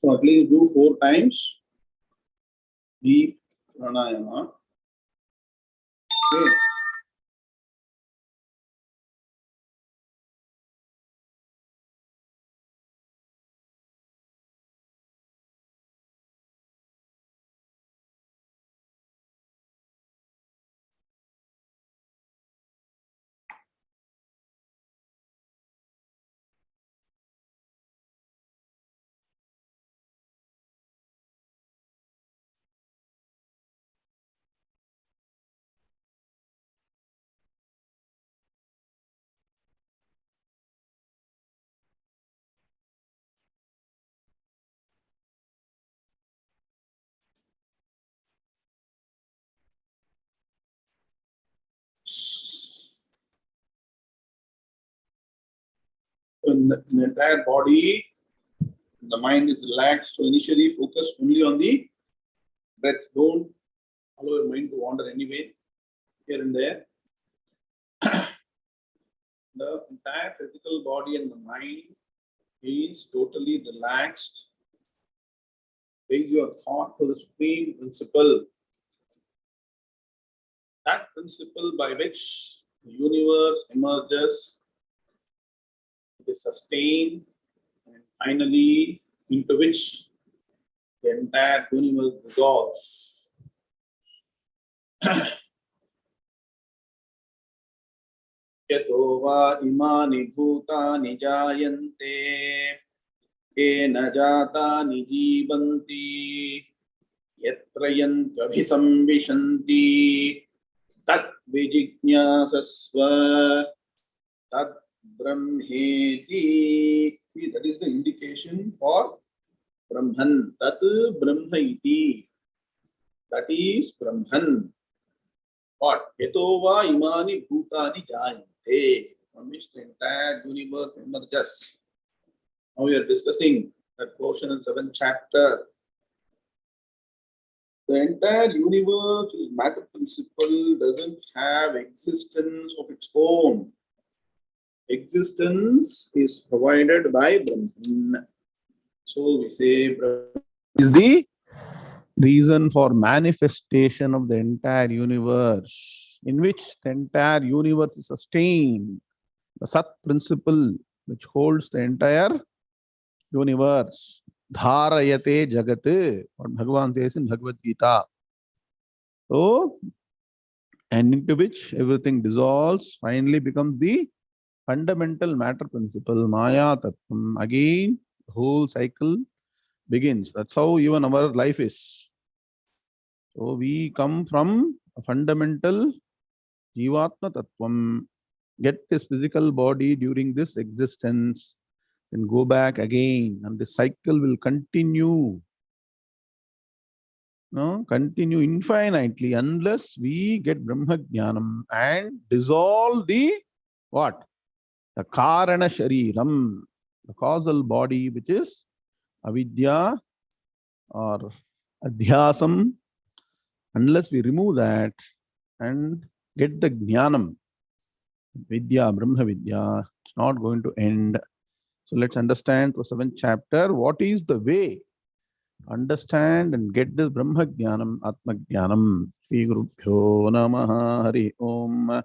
So at least do 4 times deep pranayama. Okay. In the entire body, the mind is relaxed. So initially focus only on the breath. Don't allow your mind to wander anyway, here and there. The entire physical body and the mind is totally relaxed. Raise your thought to the supreme principle. That principle by which the universe emerges, it is sustained, and finally into which the entire universe dissolves. Yato va imani bhutani jayante kena jatani jivanti yatrayant abhisamvishanti tat vijijñāsasva tat brahmeti. That is the indication for Brahman. Tat brahma iti. That is Brahman. What? Yato va imani bhutani jayante, from which the entire universe emerges. Now we are discussing that portion in 7th chapter. The entire universe is matter principle, doesn't have existence of its own. Existence is provided by Brahman. So we say Brahman is the reason for manifestation of the entire universe, in which the entire universe is sustained. The Sat principle which holds the entire universe. Dharayate jagat, what Bhagavan says in Bhagavad Gita. So, and into which everything dissolves, finally becomes the fundamental matter principle, Māyā tattvam. Again, the whole cycle begins. That's how even our life is. So we come from a fundamental Jivatma tattvam, get this physical body during this existence, then go back again, and the cycle will continue. No, continue infinitely unless we get Brahma Jnanam and dissolve the what? The Karana Shariram, the causal body, which is avidya or adhyasam. Unless we remove that and get the jnanam, vidya, Brahmavidya, it's not going to end. So let's understand the 7th chapter. What is the way? Understand and get this Brahma Jnanam, Atma Jnanam. Sri Gurubhyo Namaha Hari Om.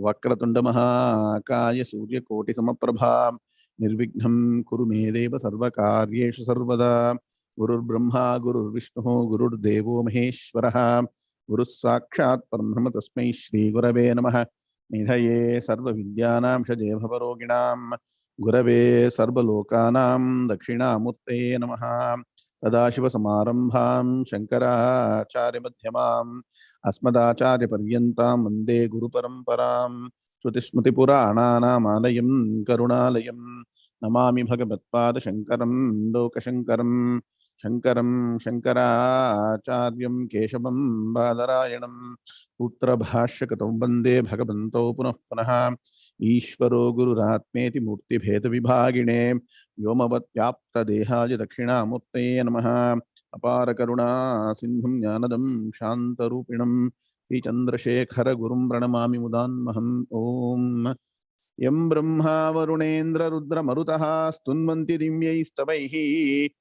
Vakratunda Mahakaya Surya Koti Samaprabha Nirvignam Kurume Deva Sarvakaryeshu Sarvada. Gurur Brahma, Gurur Vishnu, Gurur Devo Maheshwaraha, Guru Sakshat Parambrahma Tasmai Shri Gurave Namaha. Nidhaye Sarva Vidyanam Shaje Bhavaroginam Gurave Sarva Lokanam Dakshina Murte Namaha. Tadashiva Samarambham Shankara Acharya Madhyamam Asmadacharya Paryantam Vande Guru Paramparam Shrutismati Purananam Alayam Karunalayam Namami Bhagavatpada Shankaram Lokashankaram Shankaram Shankaracharyam Keshavam Badarayanam Putra Bhashyakatam Vande Bhagavanto Punah Punaha Ishvaro Gururatmeti Murti Bheda Vibhagine Yomavat Vyapta Dehaja Dakshina Murte Namaha Apara Karuna Sindhum Jnanadam Shantarupinam Sri Chandrasekhara Gurum Pranamami Mudan Maham Om. Yam Brahma Varunendra Rudra Marutaha Stunvanti Dimyai Stavaihi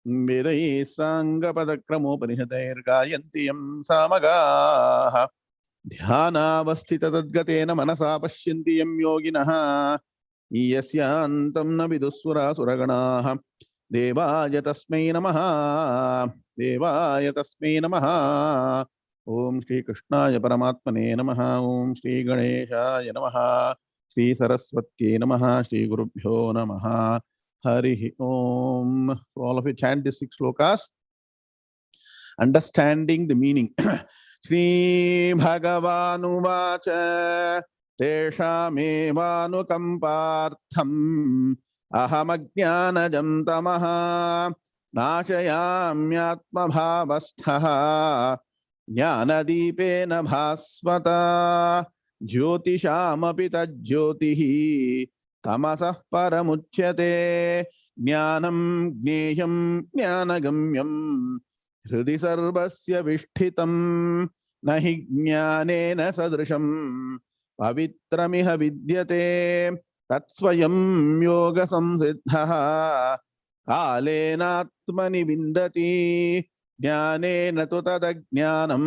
Vedai Sangapadakramopaniषदैर्गायन्ति yam samagaः Dhyanavasthita tadgatena manasa pashyanti yam yoginaः Yasyantam na vidusura suraganaः Devaya tasmai namaha Devaya tasmai namaha Om Shri Krishnaya Paramatmane namaha Om Shri Ganeshaya namaha Shri Saraswati namaha Shri Gurubhyo namaha Hari Om. So all of you chant these 6 slokas, understanding the meaning. Shri Bhagavanu Vacha Teshamevanukampartham Ahamajnanajam Tamaha Nashayamyatma Bhavasthaha Jnanadipena Bhasvata Jyotishamapi Tajyotihi Tamasah Paramuchyate Jnanam Gneyam Jnanagamyam Hridi Sarvasya Vishtitam Nahi Jnanena Sadrisham Pavitramiha Vidyate Tatsvayam Yoga Samsiddhaha Kalenatmani Vindati Jnanena tu tadajnanam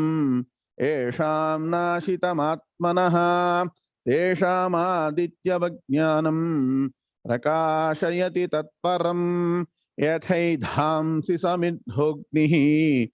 Esham Nashitamatmanaha Tesham Aditya Vajnanam Prakashayati Tatparam Yathaidhamsi Samidhognihi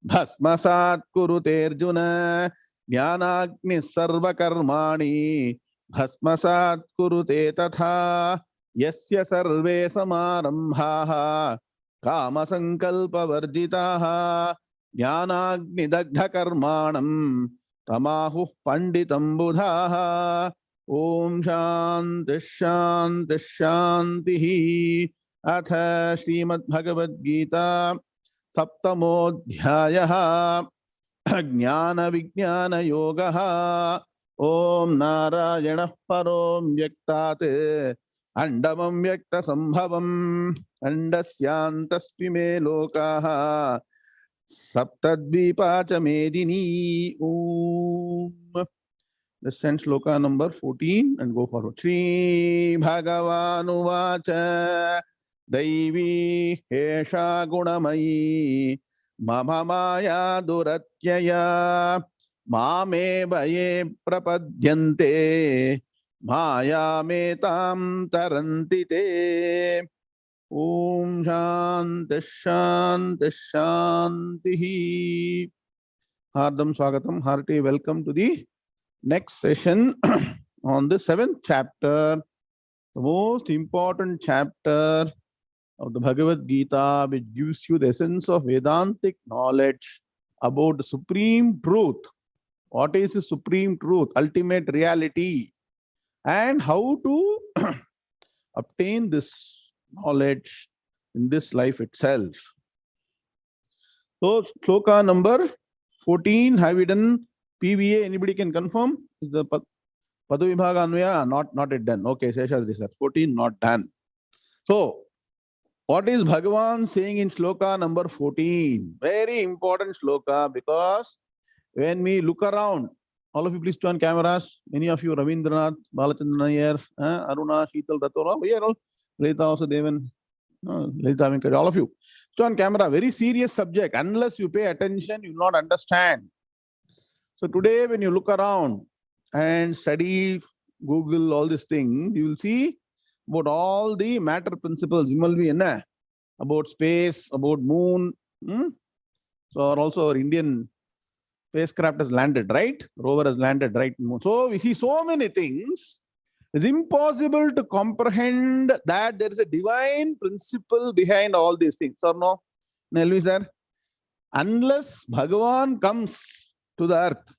Bhasmasat Kurute Arjuna Jnanagni Sarvakarmani Bhasmasat Kurute Tatha Yasya Sarve Samarambhaha Kama Sankalpa Varjitaha Jnanagni Dagdha Karmanam Tamahu Panditam Budhaha Om Shanti Shanti Shantihi Atha Srimad Bhagavad Gita Saptamodhyayaha Jnana Vijnana Yogaha Om Narayana Parom Vyaktate Andamam Vyakta Sambhavam Andasyantasvime Lokaha Saptadvipacha Medini. Om. Let's chant sloka number 14 and go forward. Shri Bhagavanu Vacha Daivi Hesha Gunamayi Mama Māyā Duratyaya Mame Baye Prapadyante Māyā Metam Tarantite. Om Shanti Shanti Shantihi. Hardam Swagatam, hearty welcome to the next session on the 7th chapter, the most important chapter of the Bhagavad Gita, which gives you the essence of Vedantic knowledge about the supreme truth. What is the supreme truth, ultimate reality, and how to obtain this knowledge in this life itself. So, sloka number 14, have we done PVA? Anybody can confirm? Is the Padavibhaga Anvaya not yet done? Okay, Seshadri sir, 14 not done. So, what is Bhagavan saying in sloka number 14? Very important sloka, because when we look around, all of you please turn cameras. Many of you, Ravindranath, Balachandran Iyer, Aruna, Sheetal, Datora, we are all, Leta also Devan, Leta Venkata, all of you. Turn camera, very serious subject. Unless you pay attention, you will not understand. So today, when you look around and study, Google, all these things, you will see about all the matter principles. About space, about moon. So also our Indian spacecraft has landed, right? Rover has landed, right? So we see so many things. It's impossible to comprehend that there is a divine principle behind all these things, or no? Nelvi sir? Unless Bhagavan comes to the earth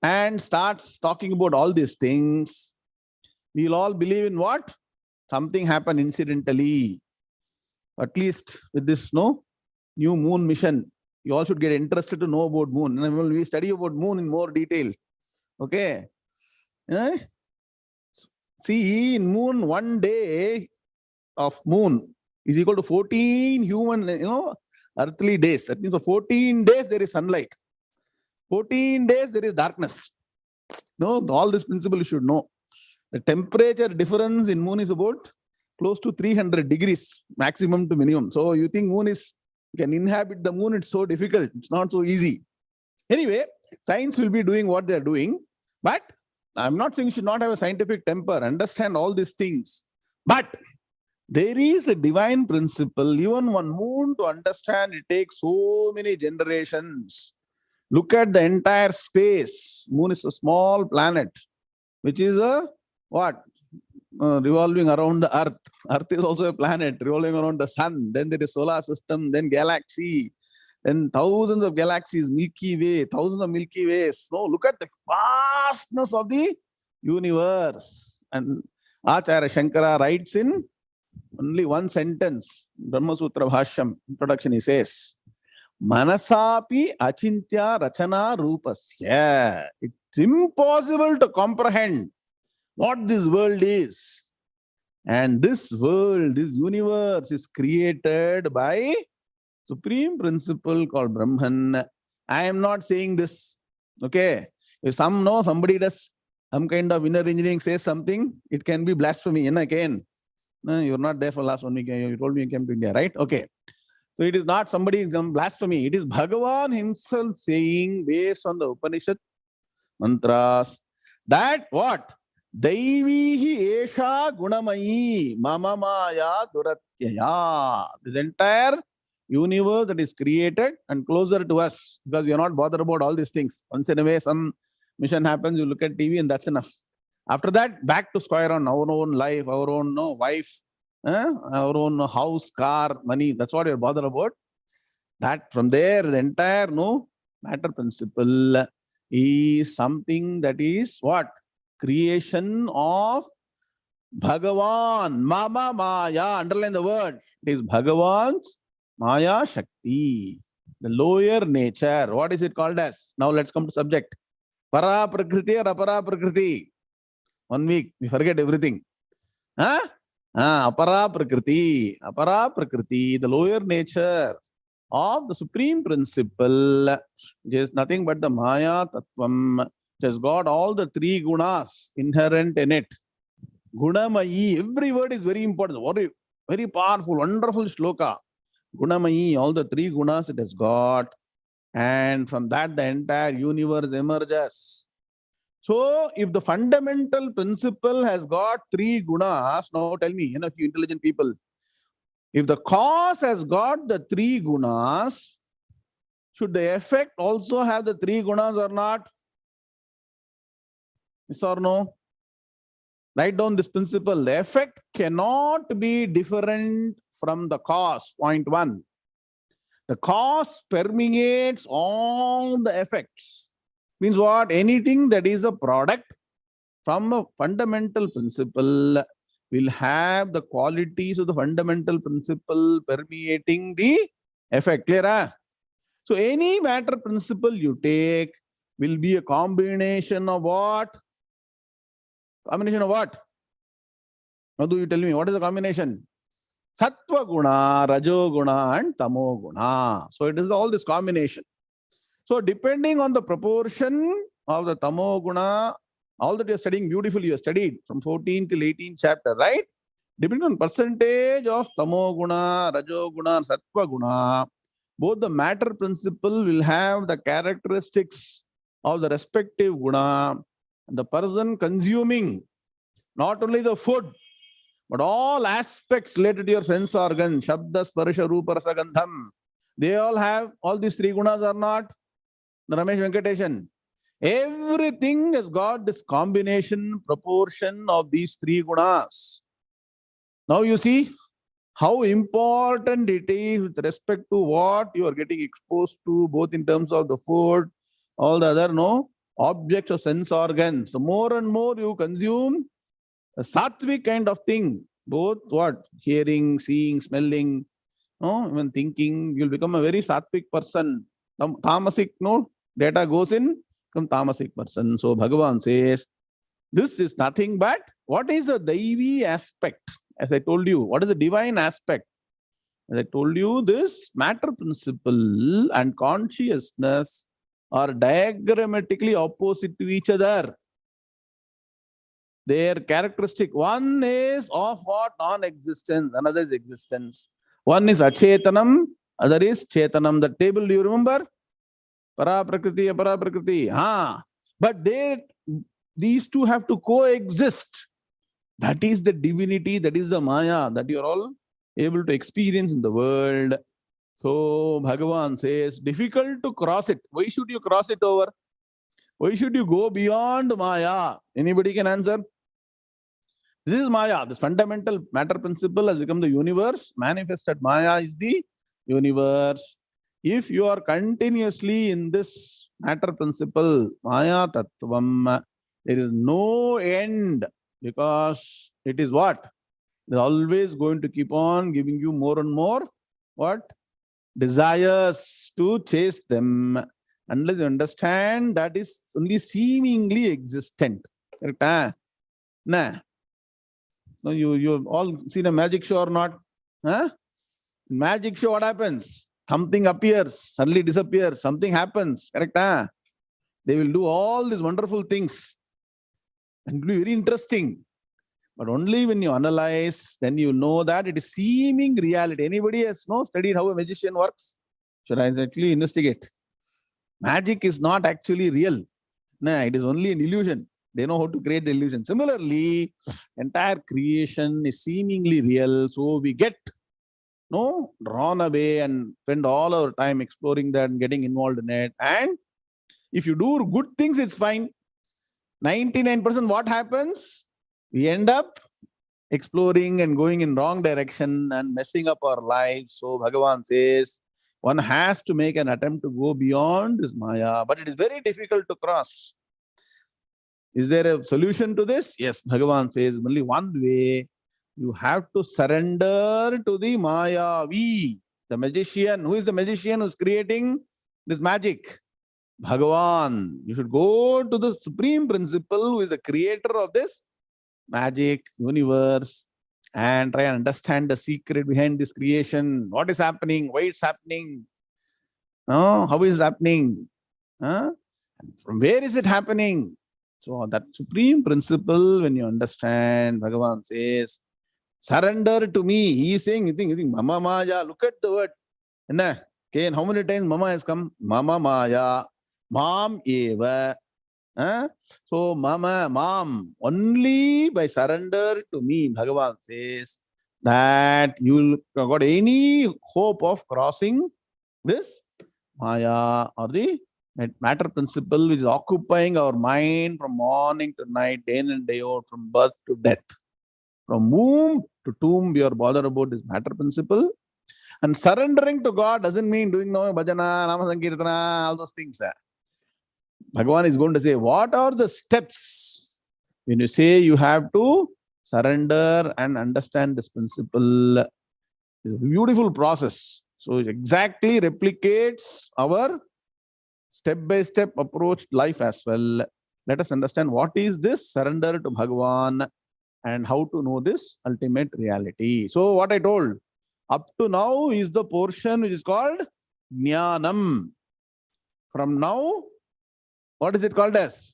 and starts talking about all these things, we'll all believe in what? Something happened incidentally. At least with this new moon mission, you all should get interested to know about moon. And when we study about moon in more detail. Okay. See, in moon, 1 day of moon is equal to 14 human, earthly days. That means for 14 days there is sunlight. 14 days there is darkness. All this principle you should know. The temperature difference in moon is about close to 300 degrees, maximum to minimum. So you think moon is You can inhabit the moon, it's so difficult. It's not so easy. Anyway, science will be doing what they're doing. But I'm not saying you should not have a scientific temper, understand all these things. But there is a divine principle. Even one moon to understand, it takes so many generations. Look at the entire space. Moon is a small planet, which is a what? Revolving around the Earth. Earth is also a planet revolving around the sun. Then there is solar system, then galaxy, then thousands of galaxies, Milky Way, thousands of Milky Ways. No, look at the vastness of the universe. And Acharya Shankara writes in only one sentence, Brahma Sutra Bhashyam, introduction, he says, Manasapi achintya rachana rupasya. It's impossible to comprehend what this world is. And this world, this universe is created by supreme principle called Brahman. I am not saying this. Okay. If somebody does some kind of inner engineering, says something, it can be blasphemy. And again, no, you're not there for last 1 week. You told me you came to India, right? Okay. So it is not somebody some blasphemy. It is Bhagavan himself saying, based on the Upanishad mantras, that what? 𝐒𝐤𝐤 𝐊𝐚𝐫𝐚 Māyā duratyaya. This entire universe that is created and closer to us, because we are not bothered about all these things. Once in a way, some mission happens, you look at TV and that's enough. After that, back to square one, our own life, our own wife, our own house, car, money. That's what you're bothered about. That from there, the entire matter principle is something that is what? Creation of Bhagavan, Mama Māyā. Underline the word. It is Bhagavan's Māyā Shakti, the lower nature. What is it called as? Now let's come to subject. Para Prakriti or Apara Prakriti? 1 week, we forget everything. Apara Prakriti. Apara Prakriti, the lower nature of the supreme principle. It is nothing but the Māyā Tattvam. It has got all the 3 gunas inherent in it. Gunamayi, every word is very important. Very, very powerful, wonderful shloka. Gunamayi, all the 3 gunas it has got. And from that, the entire universe emerges. So, if the fundamental principle has got 3 gunas, now tell me, you intelligent people, if the cause has got the 3 gunas, should the effect also have the 3 gunas or not? Yes or no? Write down this principle. The effect cannot be different from the cause. Point 1. The cause permeates all the effects. Means what? Anything that is a product from a fundamental principle will have the qualities of the fundamental principle permeating the effect. Clear? So any matter principle you take will be a combination of what? Combination of what? Now do you tell me, what is the combination? Sattva guna, Rajo guna and Tamo guna. So it is all this combination. So depending on the proportion of the Tamo guna, all that you are studying beautifully, you have studied from 14 till 18 chapter, right? Depending on percentage of Tamo guna, Rajo guna, Sattva guna, both the matter principle will have the characteristics of the respective guna. And the person consuming not only the food, but all aspects related to your sense organ, Shabda, Sparsha, Rupa, Rasa, Gandham, they all have all these 3 gunas or not? Ramesh Venkateshan. Everything has got this combination, proportion of these 3 gunas. Now you see how important it is with respect to what you are getting exposed to, both in terms of the food, all the other objects of sense organs. So more and more you consume a sattvic kind of thing, both what? Hearing, seeing, smelling, even thinking, you'll become a very sattvic person. Tamasic, data goes in, become tamasic person. So Bhagavan says, this is nothing but, what is the Daivi aspect? As I told you, what is the divine aspect? As I told you, this matter principle and consciousness are diagrammatically opposite to each other. Their characteristic, one is of what? Non-existence, another is existence. One is achetanam, Other is Chetanam. The table, do you remember? Para Prakriti, Apara Prakriti. But these two have to coexist. That is the divinity, that is the Māyā that you are all able to experience in the world. So Bhagavan says, difficult to cross it. Why should you cross it over? Why should you go beyond Māyā? Anybody can answer? This is Māyā. This fundamental matter principle has become the universe. Manifested Māyā is the universe. If you are continuously in this matter principle, Māyā Tattvam, there is no end, because it is what? It is always going to keep on giving you more and more what? Desires to chase them. Unless you understand that is only seemingly existent. Correct? Nah. No, you all seen a magic show or not? Magic show, what happens? Something appears, suddenly disappears, something happens. Correct? They will do all these wonderful things. And it will be very interesting. But only when you analyze, then you know that it is seeming reality. Anybody has studied how a magician works? Should I actually investigate? Magic is not actually real. No, it is only an illusion. They know how to create the illusion. Similarly, entire creation is seemingly real. So we get drawn away and spend all our time exploring that and getting involved in it. And if you do good things, it's fine. 99% what happens? We end up exploring and going in wrong direction and messing up our lives. So Bhagavan says, one has to make an attempt to go beyond this Māyā, but it is very difficult to cross. Is there a solution to this? Yes, Bhagavan says only one way. You have to surrender to the Māyāvi, the magician. Who is the magician who is creating this magic? Bhagavan. You should go to the supreme principle who is the creator of this magic universe and try and understand the secret behind this creation. What is happening? Why it's happening? How is it happening? From where is it happening? So that supreme principle, when you understand, Bhagavan says, surrender to me. He is saying, you think, Mama Māyā. Look at the word. Okay, and how many times Mama has come? Mama Māyā. Mam eva. So Mama, Mom, only by surrender to me, Bhagavan says that you will got any hope of crossing this Māyā or the matter principle which is occupying our mind from morning to night, day in and day out, from birth to death. From womb to tomb, we are bothered about this matter principle. And surrendering to God doesn't mean doing no bhajana, nama sankirtana, all those things. Bhagavan is going to say, what are the steps when you say you have to surrender and understand this principle? It's a beautiful process. So it exactly replicates our step-by-step approach to life as well. Let us understand what is this surrender to Bhagavan and how to know this ultimate reality. So what I told up to now is the portion which is called Jnanam. From now, what is it called as?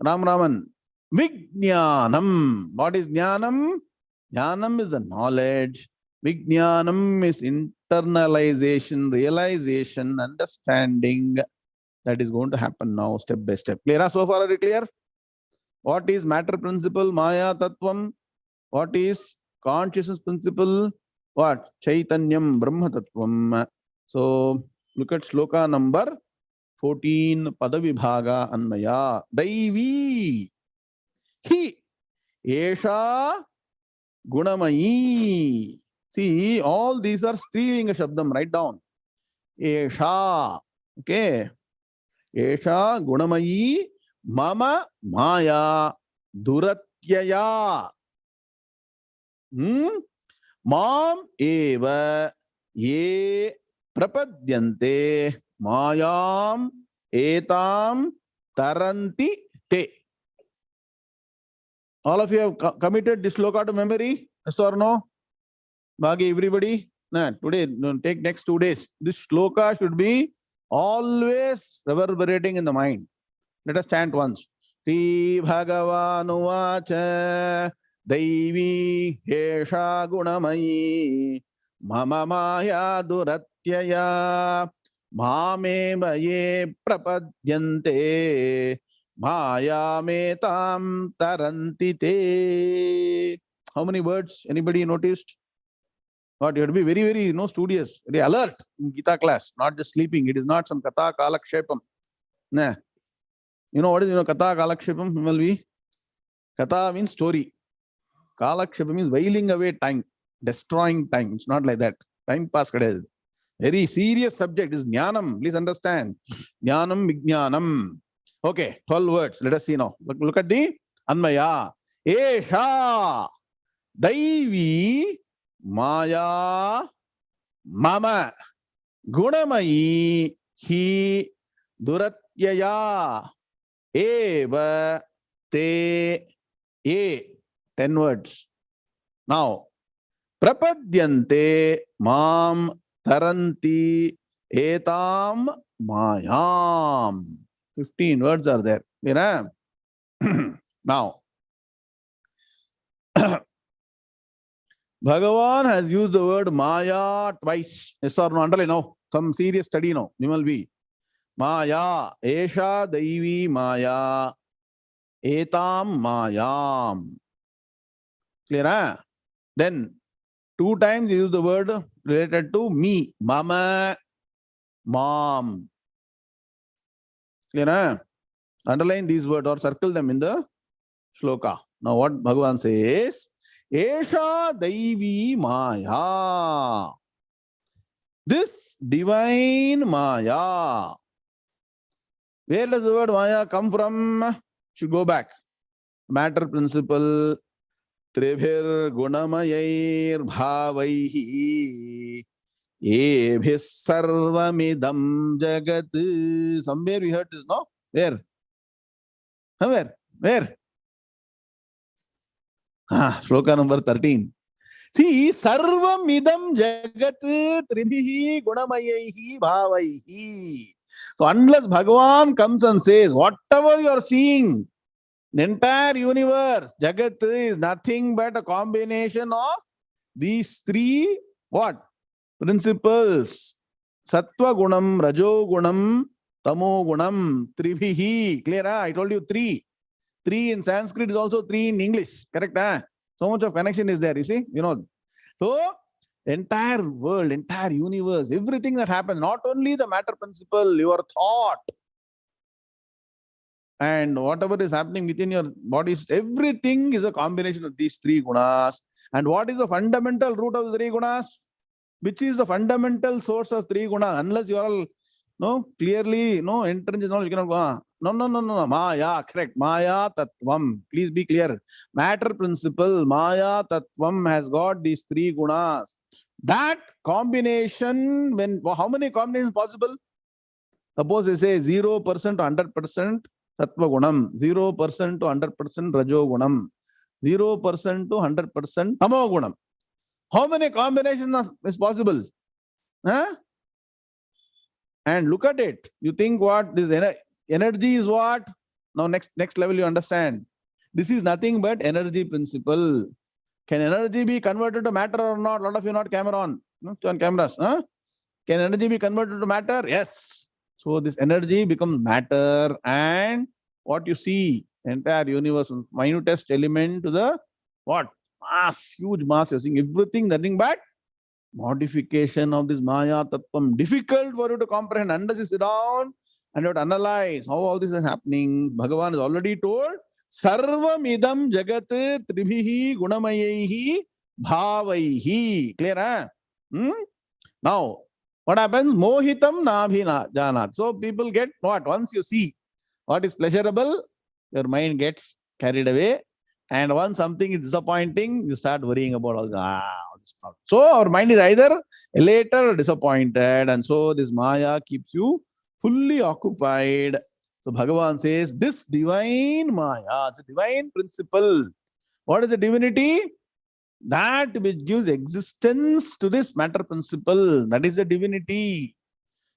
Raman. Vijnanam. What is Jnanam? Jnanam is the knowledge. Vijnanam is internalization, realization, understanding. That is going to happen now, step by step. Clear? So far, are you clear? What is matter principle? Māyā Tattvam. What is consciousness principle? What? Chaitanyam Brahma Tattvam. So, look at sloka number 14, Padavibhaga Anmaya. Daivi. Hi. Esha Gunamayi. See, all these are Strilinga Shabdam. Write down. Esha. Okay. Esha Gunamayi Mama Māyā Duratyaya. Mam eva ye prapadyante Māyām etam taranti te. All of you have committed this sloka to memory? Yes or no? Bhagi, everybody? No, today, take next 2 days. This sloka should be always reverberating in the mind. Let us chant once. Sri Bhagavanuvacha Daivi Esha Gunamayi Mama Māyā duratyaya Māmeva ye prapadyante Māyāmetam tarantite. How many words? Anybody noticed? What, you have to be very, very studious, very alert in Gita class, not just sleeping. It is not some katha kalakshepam. Nah. You know what is katha kalakshepam? Katha means story. Kalakshepam means whiling away time, destroying time. It's not like that. Time pass kadai. Very serious subject is jnanam. Please understand. Jnanam, vijnanam. Okay, 12 words. Let us see now. Look at the Anmaya. Esha Daivi Māyā Mama Gunamayi Hi Duratyaya Eva Te E. 10 words. Now, Prapadyante Mam Taranti Etam Mayam. 15 words are there. Now, Bhagavan has used the word Māyā twice. Yes or no? Underline now. Some serious study now. Nimal B. Māyā. Esha Daivi Māyā. Etam Mayam. Clear, huh? Then, 2 times he used the word related to me. Mama. Mom. Clear, huh? Underline these words or circle them in the shloka. Now what Bhagavan says? Esha Daivi Māyā. This divine Māyā. Where does the word Māyā come from? Should go back. Matter principle. Tribhir gunamayair bhavaihi. Ebhis sarvamidam jagat. Somewhere we heard this, no? Where? Somewhere. Where? Shloka number 13. See, sarvam idam jagat tribhihi gunamayahi bhavaihi. So unless Bhagavan comes and says, whatever you are seeing, the entire universe, jagat is nothing but a combination of these 3 what? Principles. Sattva gunam, rajo gunam, tamo gunam, tribhihi. Clear? I told you 3. 3 in Sanskrit is also 3 in English. Correct? So much of connection is there, you see? So, entire world, entire universe, everything that happens, not only the matter principle, your thought, and whatever is happening within your body, everything is a combination of these 3 gunas. And what is the fundamental root of the 3 gunas? Which is the fundamental source of 3 gunas? Unless you are all clearly enter into knowledge, you cannot go. No. Māyā, correct. Māyā Tattvam. Please be clear. Matter principle, Māyā Tattvam has got these 3 gunas. That combination, how many combinations possible? Suppose they say 0% to 100% Sattva gunam, 0% to 100% Rajo gunam, 0% to 100% Tamo gunam. How many combinations is possible? And look at it. You think what? This energy is what? Now next level you understand. This is nothing but energy principle. Can energy be converted to matter or not? A lot of you not camera on. On cameras. Can energy be converted to matter? Yes. So this energy becomes matter, and what you see, entire universe, minutest element to the what? Mass, huge mass. You're seeing everything, nothing but modification of this Māyā Tattvam. Difficult for you to comprehend unless you sit down and you have to analyze how all this is happening. Bhagavan has already told, Sarvam idam jagat tribhihi gunamayahi bhavaihi. Clear, Now, what happens? Mohitam nabhina janat. So people get what? Once you see what is pleasurable, your mind gets carried away. And once something is disappointing, you start worrying about all this problem. So our mind is either elated or disappointed. And so this Māyā keeps you fully occupied. So Bhagavan says, this divine Māyā, the divine principle. What is the divinity? That which gives existence to this matter principle. That is the divinity.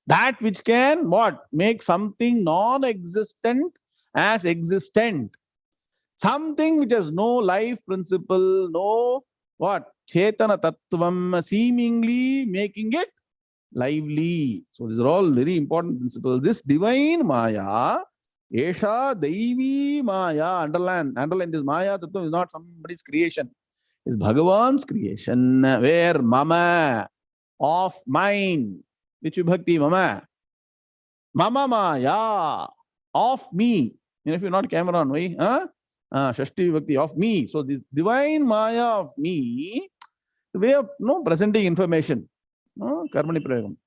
That which can what? Make something non-existent as existent. Something which has no life principle, no what? Chetana Tattvam, seemingly making it lively. So these are all very important principles. This divine Māyā, 𝐒𝐫𝐢 𝐊𝐚𝐫𝐚, underline this. Māyā Tattvam is not somebody's creation. It's Bhagavan's creation, where Mama, of mine, which vibhakti Mama? Mama Māyā, of me. If you're not camera on, why? Shashti vibhakti, of me. So this divine Māyā of me, the way of presenting information. Karmani prayagam.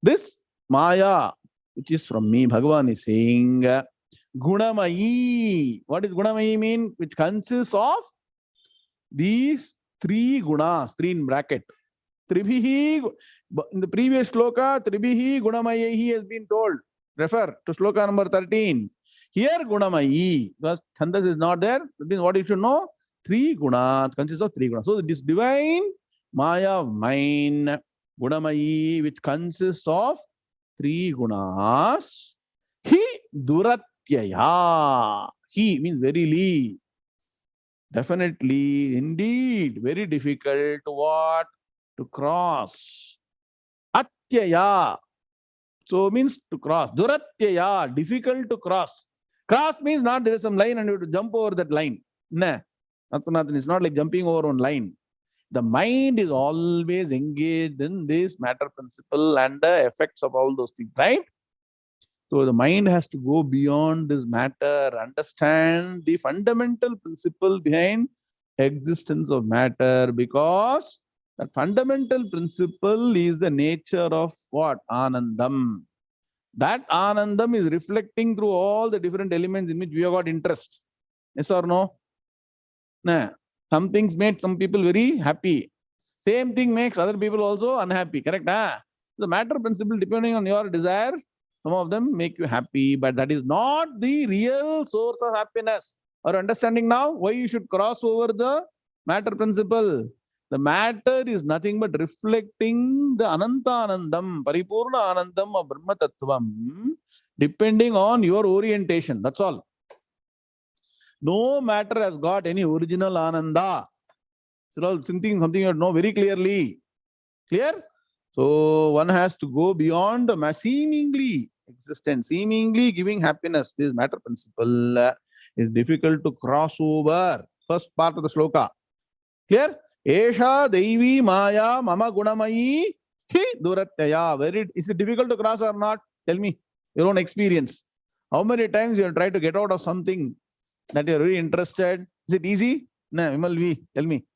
This Māyā, which is from me, Bhagavan is saying, 𝐒𝐫𝐢. What is 𝐒𝐫𝐢 mean? Which consists of these three gunas, three in bracket. Tribhihi, in the previous sloka, Tribhihi 𝐒𝐫𝐢 has been told. Refer to sloka number 13. Here 𝐒𝐫𝐢, because Chandas is not there, that means what you should know? Three gunas, consists of three gunas. So this divine Māyā of mine, 𝐒𝐫𝐢, which consists of three gunas, 𝐿 He means verily, definitely, indeed, very difficult to what? To cross. 𝐿 so means to cross. 𝐿, difficult to cross. Cross means not there is some line and you have to jump over that line. Nah, it's not like jumping over one line. The mind is always engaged in this matter principle and the effects of all those things, right? So the mind has to go beyond this matter, understand the fundamental principle behind existence of matter, because that fundamental principle is the nature of what? Anandam. That Anandam is reflecting through all the different elements in which we have got interest. Yes or no? Nah. Some things make some people very happy. Same thing makes other people also unhappy. Correct? The matter principle, depending on your desire, some of them make you happy, but that is not the real source of happiness. Are you understanding now why you should cross over the matter principle? The matter is nothing but reflecting the Ananta Anandam, Paripurna Anandam of Brahma Tattvam, depending on your orientation. That's all. No matter has got any original Ananda. It's all something you know very clearly. Clear? So one has to go beyond the seemingly existence, seemingly giving happiness. This matter principle is difficult to cross over. First part of the sloka. Clear? 𝐒𝐫𝐢 𝐊𝐚𝐫𝐚 mama gunamayi 𝐿. Is it difficult to cross or not? Tell me your own experience. How many times you have tried to get out of something that you are really interested? Is it easy? No, Vimal, tell me.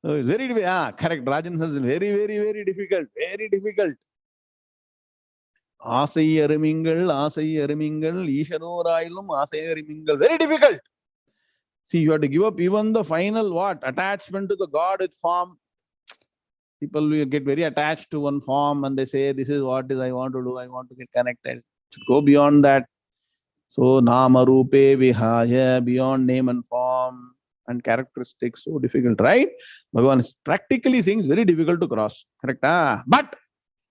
Very difficult. Correct. Rajan says very, very, very difficult. Very difficult. ஆசை அருமிங்கள் ஈசனோராயிலும் ஆசை அருமிங்கள். Very difficult. See, you have to give up even the final what? Attachment to the God with form. People will get very attached to one form and they say, this is what is I want to do. I want to get connected. To go beyond that. So, nama rupe vihaya, beyond name and form and characteristics. So difficult, right? Bhagavan is practically saying it's very difficult to cross. Correct? But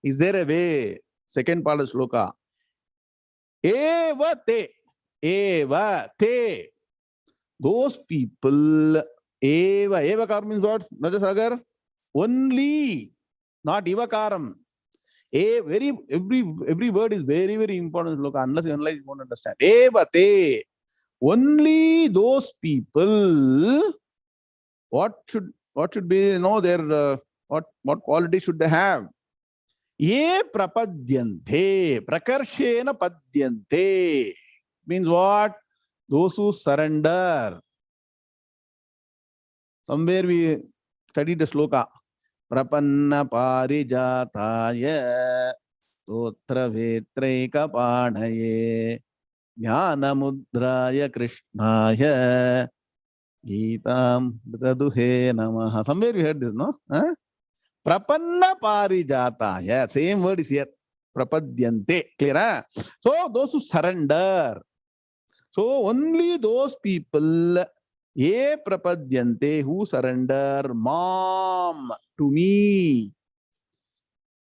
is there a way? Second part of sloka. eva te. Those people, eva means what? Najasagar? Only, not ivakaram. Every word is very, very important. Look, unless you analyze, you won't understand. Eva te. Only those people. What should be, their what quality should they have? Ye prapadyante, prakarshena padyante. Means what? Those who surrender. Somewhere we studied the sloka. Prapanna parijataya stotra vetraika panaye jnana mudraya krishnaya Peetam Peetaduhe namaha. Somewhere we heard this, no? Prapanna parijataya. Same word is here. Prapadyante. Clear? So those who surrender. So only those people, ye prapadyante, who surrender, mam, to me.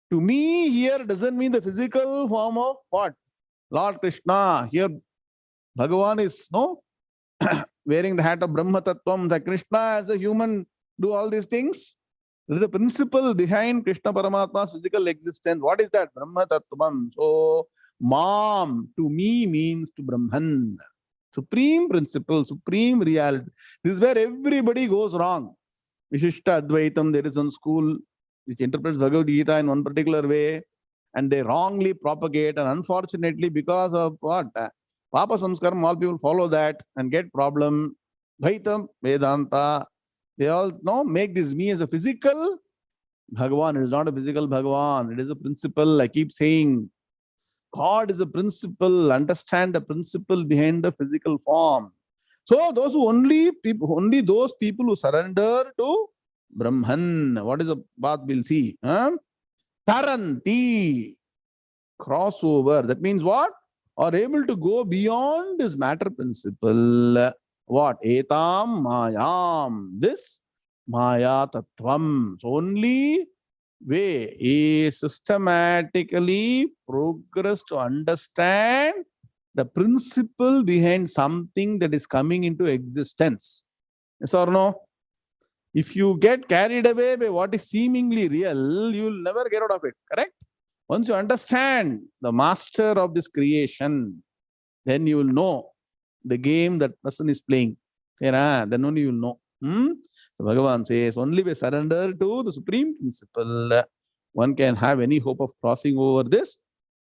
To me here doesn't mean the physical form of what? Lord Krishna. Here Bhagavan is wearing the hat of Brahma Tattvam. The Krishna as a human do all these things? There is a principle behind Krishna Paramatma's physical existence. What is that? Brahma Tattvam. So, Mam to me means to Brahman. Supreme principle, supreme reality. This is where everybody goes wrong. Vishishta Advaitam, there is one school which interprets Bhagavad Gita in one particular way, and they wrongly propagate, and unfortunately, because of what? Papa Samskaram, all people follow that and get problem. Dvaitam, Vedanta, they all make this me as a physical Bhagavan. It is not a physical Bhagavan. It is a principle. I keep saying, God is a principle. Understand the principle behind the physical form. So those who only those people who surrender to Brahman. What is the path we'll see? Taranti, crossover. That means what? Are able to go beyond this matter principle. What? Etam Mayam. This Maya Tattvam. So only way is systematically progress to understand the principle behind something that is coming into existence. Yes or no? If you get carried away by what is seemingly real, you will never get out of it. Correct? Once you understand the master of this creation, then you will know the game that person is playing. Then only you will know. So Bhagavan says, only by surrender to the supreme principle, one can have any hope of crossing over this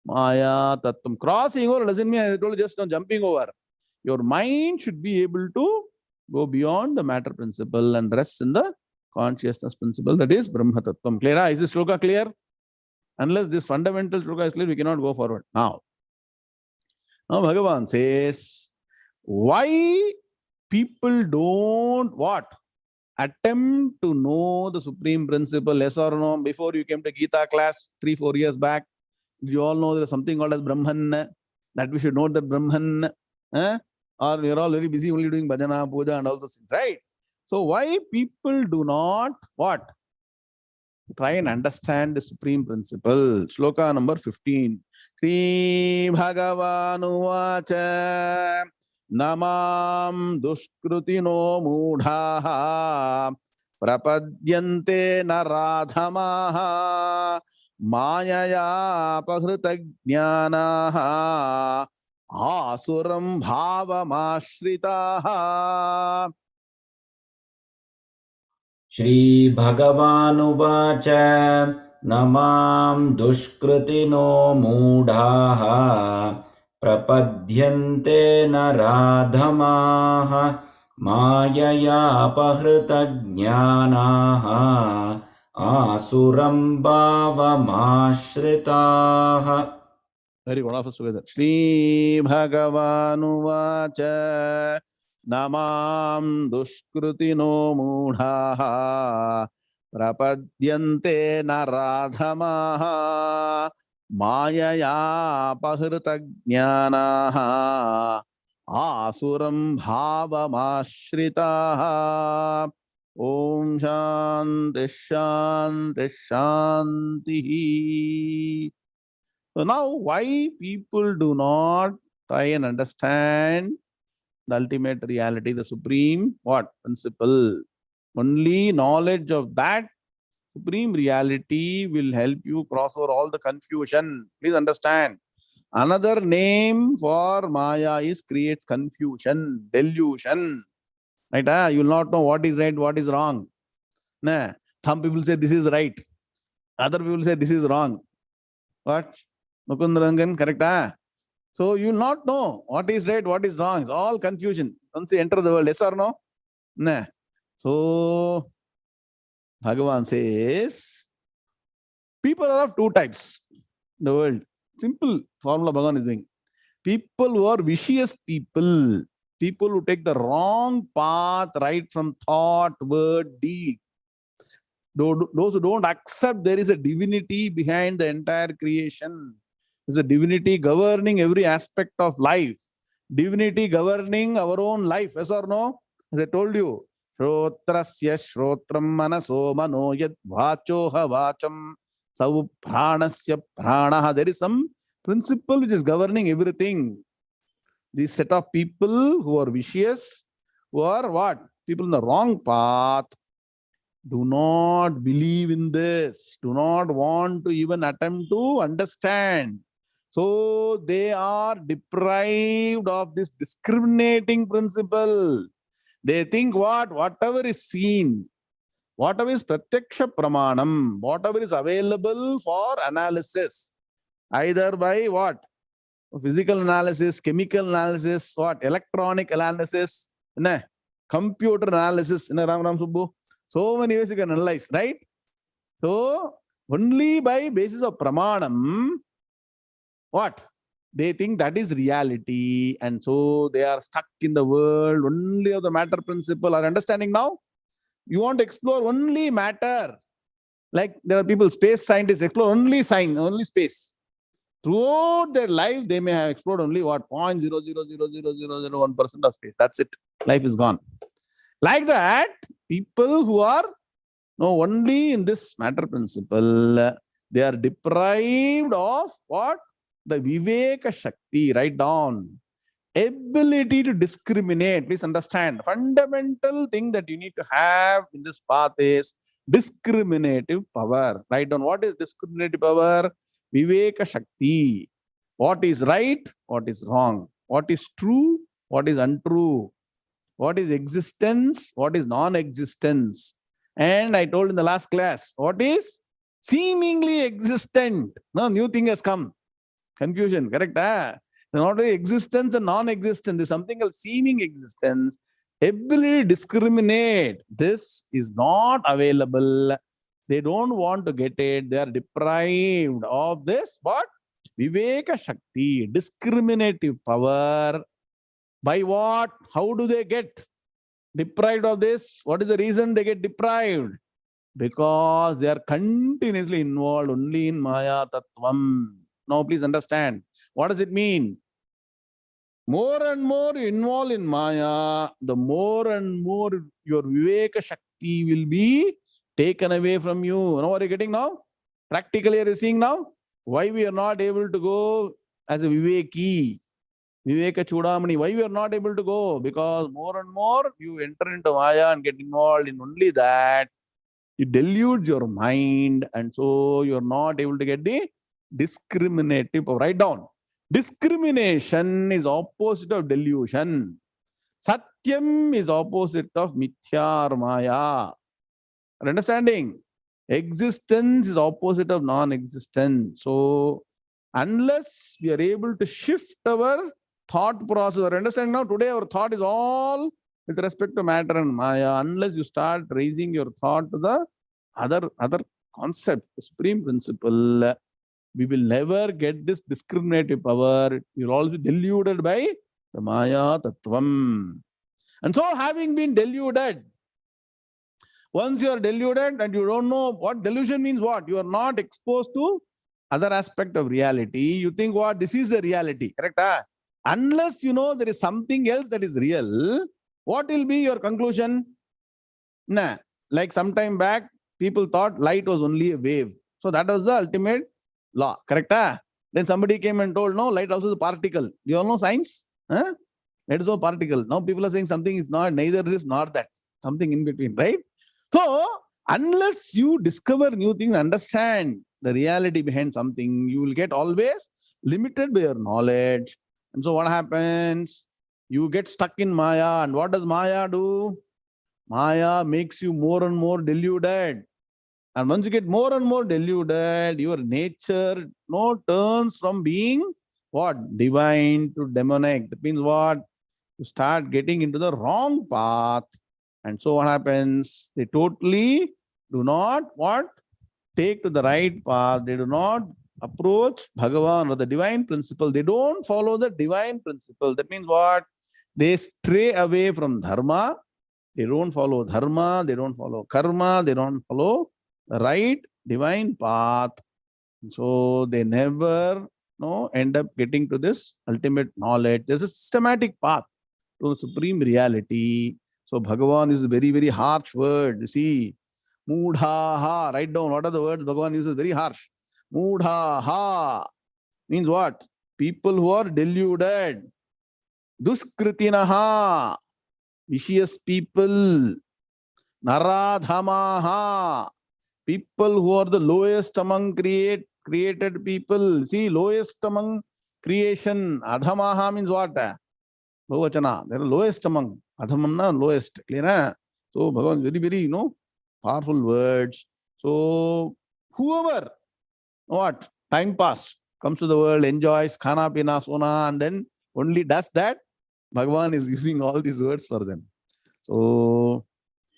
Maya Tattvam. Crossing over doesn't mean, I told you, just not jumping over. Your mind should be able to go beyond the matter principle and rest in the consciousness principle, that is Brahma Tattvam. Clear? Is this shloka clear? Unless this fundamental shloka is clear, we cannot go forward. Now Bhagavan says, why people don't what? Attempt to know the supreme principle, yes or no? Before you came to Gita class 3-4 years back, you all know there is something called as Brahman, that we should know that Brahman, or we are all very busy only doing bhajana, puja and all those things, right? So why people do not what? Try and understand the supreme principle. Shloka number 15. Sri Bhagavanu Vacha Namam Duskrutino Mudhaha Prapadyante Naradhamaha Māyā Pahrita-jnānaha Asuram Bhāvamāśritaha. Shri Bhagavanuvacha Namam Dushkritino Mudhaha Prapadyante Naradhamaha Māyaya Pahrita-jnānaha Asuram Bhāvamāśritaha. Very good. All of us together. Sri Bhagavanu Vacha Namam Dushkrutino Mudhaha Prapadyante Naradhamaha Māyaya Pahrita-jnānaha Asuram Bhāvamāśritaha. Om Shanti Shanti Shanti. So now, why people do not try and understand the ultimate reality, the supreme what? Principle. Only knowledge of that supreme reality will help you cross over all the confusion. Please understand. Another name for Maya is creates confusion, delusion. Right? You will not know what is right, what is wrong. Nah. Some people say this is right. Other people say this is wrong. What? Mukundarangan, correct? So you will not know what is right, what is wrong. It's all confusion. Once you enter the world, yes or no? Nah. So Bhagavan says, people are of two types in the world. Simple formula Bhagavan is doing. People who are vicious people, people who take the wrong path right from thought, word, deed. Those who don't accept there is a divinity behind the entire creation. There's a divinity governing every aspect of life. Divinity governing our own life, yes or no? As I told you, Shrotrasya Shrotram Manaso Mano Yad Vachoha Vacham Savu Pranasya Pranaha. There is some principle which is governing everything. This set of people who are vicious, who are what? People in the wrong path, do not believe in this, do not want to even attempt to understand. So they are deprived of this discriminating principle. They think what? Whatever is seen, whatever is pratyaksha pramanam, whatever is available for analysis, either by what? Physical analysis, chemical analysis, what? Electronic analysis, computer analysis, Ram Ram Subbu. So many ways you can analyze, right? So only by basis of pramanam, what? They think that is reality, and so they are stuck in the world only of the matter principle. Are understanding now? You want to explore only matter. Like there are people, space scientists, explore only science, only space. Throughout their life, they may have explored only what? 0.0000001% of space. That's it. Life is gone. Like that, people who are only in this matter principle, they are deprived of what? The Viveka Shakti. Write down. Ability to discriminate. Please understand. Fundamental thing that you need to have in this path is discriminative power. Write down. What is discriminative power? Viveka Shakti. What is right? What is wrong? What is true? What is untrue? What is existence? What is non-existence? And I told in the last class, what is seemingly existent? No, new thing has come. Confusion, correct? So not only existence and non-existence, there's something called seeming existence. Ability to discriminate. This is not available. They don't want to get it. They are deprived of this. What? Viveka Shakti, discriminative power. By what? How do they get deprived of this? What is the reason they get deprived? Because they are continuously involved only in Maya Tattvam. Now please understand. What does it mean? More and more involved in Maya, the more and more your Viveka Shakti will be taken away from you. You know what you're getting now? Practically, are you seeing now? Why we are not able to go as a Viveki? Viveka Chudamani, why we are not able to go? Because more and more you enter into Maya and get involved in only that. You delude your mind, and so you are not able to get the discriminative. Write down. Discrimination is opposite of delusion. Satyam is opposite of mithya or Maya. Understanding? Existence is opposite of non-existence. So unless we are able to shift our thought process, or understand now, today our thought is all with respect to matter and Maya. Unless you start raising your thought to the other concept, the supreme principle, we will never get this discriminative power. We will always be deluded by the Maya Tattvam. And so, having been deluded, once you are deluded and you don't know what delusion means, what? You are not exposed to other aspect of reality. You think what? This is the reality. Correct? Unless you know there is something else that is real, what will be your conclusion? Nah. Like some time back, people thought light was only a wave. So that was the ultimate law. Correct? Then somebody came and told, no, light also is a particle. You all know science? Light is a particle. Now people are saying something is not, neither this nor that. Something in between, right? So unless you discover new things, understand the reality behind something, you will get always limited by your knowledge. And so what happens? You get stuck in Maya. And what does Maya do? Maya makes you more and more deluded. And once you get more and more deluded, your nature turns from being what? Divine to demonic. That means what? You start getting into the wrong path. And so what happens? They totally do not what? Take to the right path. They do not approach Bhagavan or the divine principle. They don't follow the divine principle. That means what? They stray away from dharma. They don't follow dharma. They don't follow karma. They don't follow the right divine path. So they never end up getting to this ultimate knowledge. There's a systematic path to supreme reality. So Bhagavan is a very, very harsh word. You see, Moodhaha. Write down what are the words Bhagavan uses. Very harsh. Moodhaha means what? People who are deluded. Duskritinaha. Vicious people. Naradhamaha. People who are the lowest among created people. See, lowest among creation. Adhamaha means what? Bhavachana. They are lowest among. Adhamamna, lowest. Clear? Hai? So, Bhagavan, very, very, powerful words. So, whoever, what? Time pass, comes to the world, enjoys khana, pina, sona, and then only does that, Bhagavan is using all these words for them. So,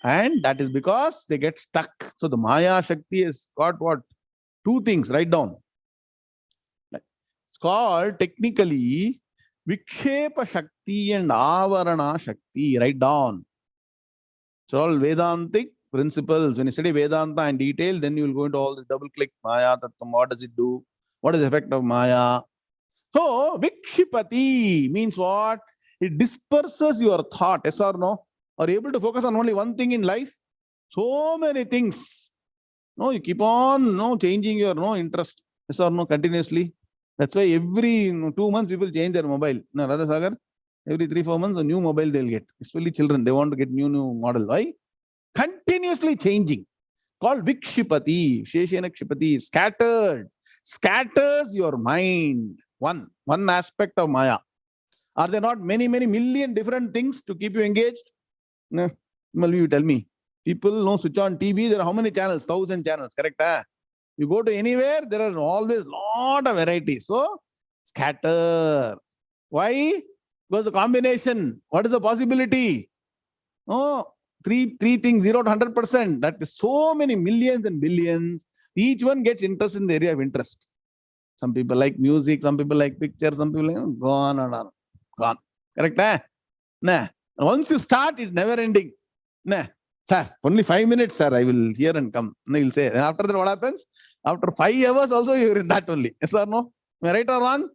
and that is because they get stuck. So, the Maya Shakti has got what? Two things, write down. It's called technically Vikshepa Shakti and Avarana Shakti. Write down. It's all Vedantic principles. When you study Vedanta in detail, then you will go into all the double click Maya Tattvam. What does it do? What is the effect of Maya? So, Vikshipati means what? It disperses your thought, yes or no? Are you able to focus on only one thing in life? So many things. No, you keep on changing your interest, yes or no, continuously. That's why every 2 months people change their mobile. No, Radha Sagar, every 3-4 months a new mobile they'll get. Especially children, they want to get new model. Why? Continuously changing. Called Vikshipati, Sheshena Kshipati, scattered. Scatters your mind. One aspect of Maya. Are there not many million different things to keep you engaged? No. You tell me. People switch on TV, there are how many channels? 1,000 channels, correct? You go to anywhere, there are always lot of varieties. So, scatter. Why? Because the combination. What is the possibility? Oh, three things, 0 to 100%. That is so many millions and billions. Each one gets interest in the area of interest. Some people like music, some people like pictures, some people like go on and on. Gone. Correct? Nah. Once you start, it's never ending. Nah. Sir, only 5 minutes, sir, I will hear and come. And you'll say, and after that, what happens? After 5 hours also, you're in that only. Yes or no? Am I right or wrong?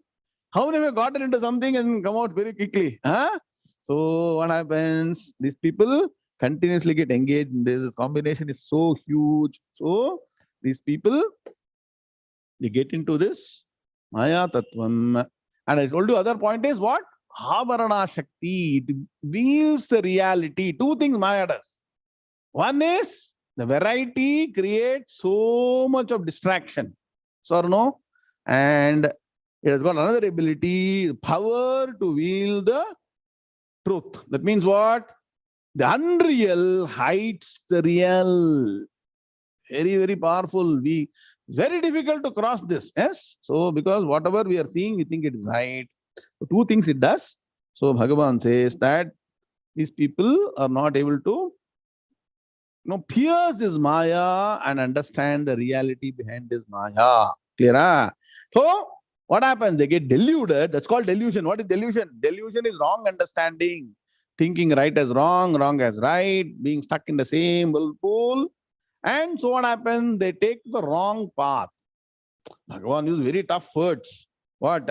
How many have gotten into something and come out very quickly? Huh? So what happens? These people continuously get engaged in this. Combination is so huge. So these people, they get into this Maya Tattvam. And I told you other point is what? Avarana Shakti. It wields the reality. Two things Maya does. One is the variety creates so much of distraction. So or no? And it has got another ability, power to wield the truth. That means what? The unreal hides the real. Very, very powerful. It's very difficult to cross this. Yes? So, because whatever we are seeing, we think it is right. So, two things it does. So, Bhagavan says that these people are not able to pierce this Maya and understand the reality behind this Maya. Clear? So, what happens? They get deluded. That's called delusion. What is delusion? Delusion is wrong understanding. Thinking right as wrong, wrong as right, being stuck in the same whirlpool. And so what happens? They take the wrong path. Bhagavan used very tough words. What?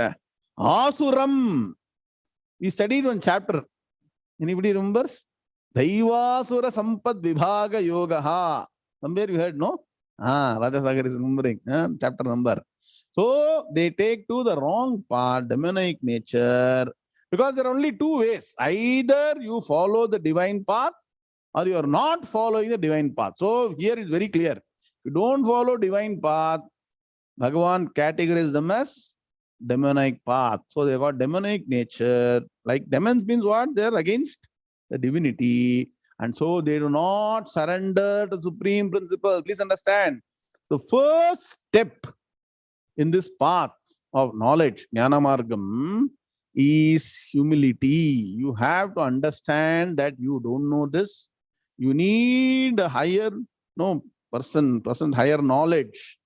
Asuram. We studied one chapter. Anybody remembers? Daivasura Sampad Vibhaga Yogaha. Somewhere you heard, no? Raja Sagar is remembering. Chapter number. So they take to the wrong path, demonic nature. Because there are only two ways. Either you follow the divine path or you are not following the divine path. So here is very clear. If you don't follow divine path, Bhagavan categorizes them as demonic path. So they got demonic nature. Like demons means what? They are against the divinity. And so they do not surrender to supreme principle. Please understand. The first step in this path of knowledge, Jnana Margam, is humility. You have to understand that you don't know this. You need a higher higher knowledge,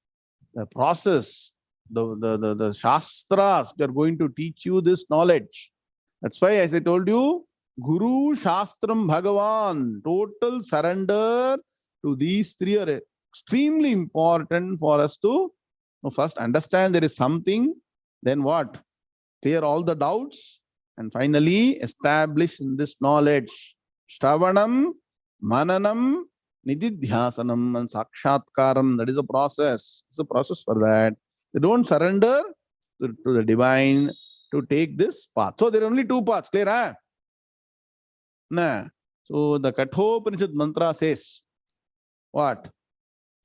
the process, the shastras. They are going to teach you this knowledge. That's why, as I told you, Guru, Shastram, Bhagavan, total surrender to these three are extremely important for us to first understand there is something, then what? Clear all the doubts, and finally establish in this knowledge Shravanam, Mananam, Nididhyasanam, and Sakshatkaram. That is a process. It's a process for that. They don't surrender to the divine to take this path. So there are only two paths. Clear? Nah. So the Kathopanishad mantra says, what?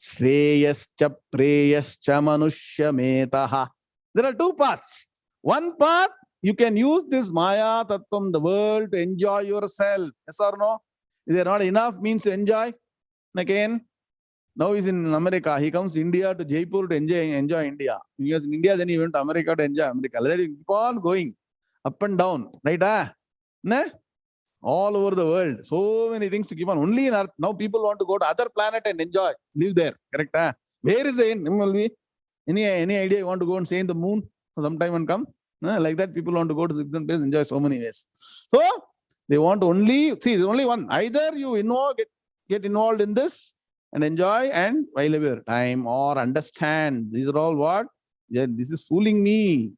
Shreyascha preyascha manushya metaha. There are two paths. One path, you can use this Maya Tattvam, the world, to enjoy yourself. Yes or no? Is there not enough means to enjoy? Again, now he's in America. He comes to India, to Jaipur to enjoy India. He was in India, then he went to America to enjoy America. Let him keep on going up and down. Right? Nah? All over the world. So many things to keep on. Only in Earth. Now people want to go to other planet and enjoy. Live there. Correct? Where is the end? Any idea you want to go and stay in the moon sometime and come? Like that, people want to go to different places, enjoy so many ways. So they want only, see, there's only one. Either you get involved in this and enjoy and while your time, or understand. These are all what? Yeah, this is fooling me.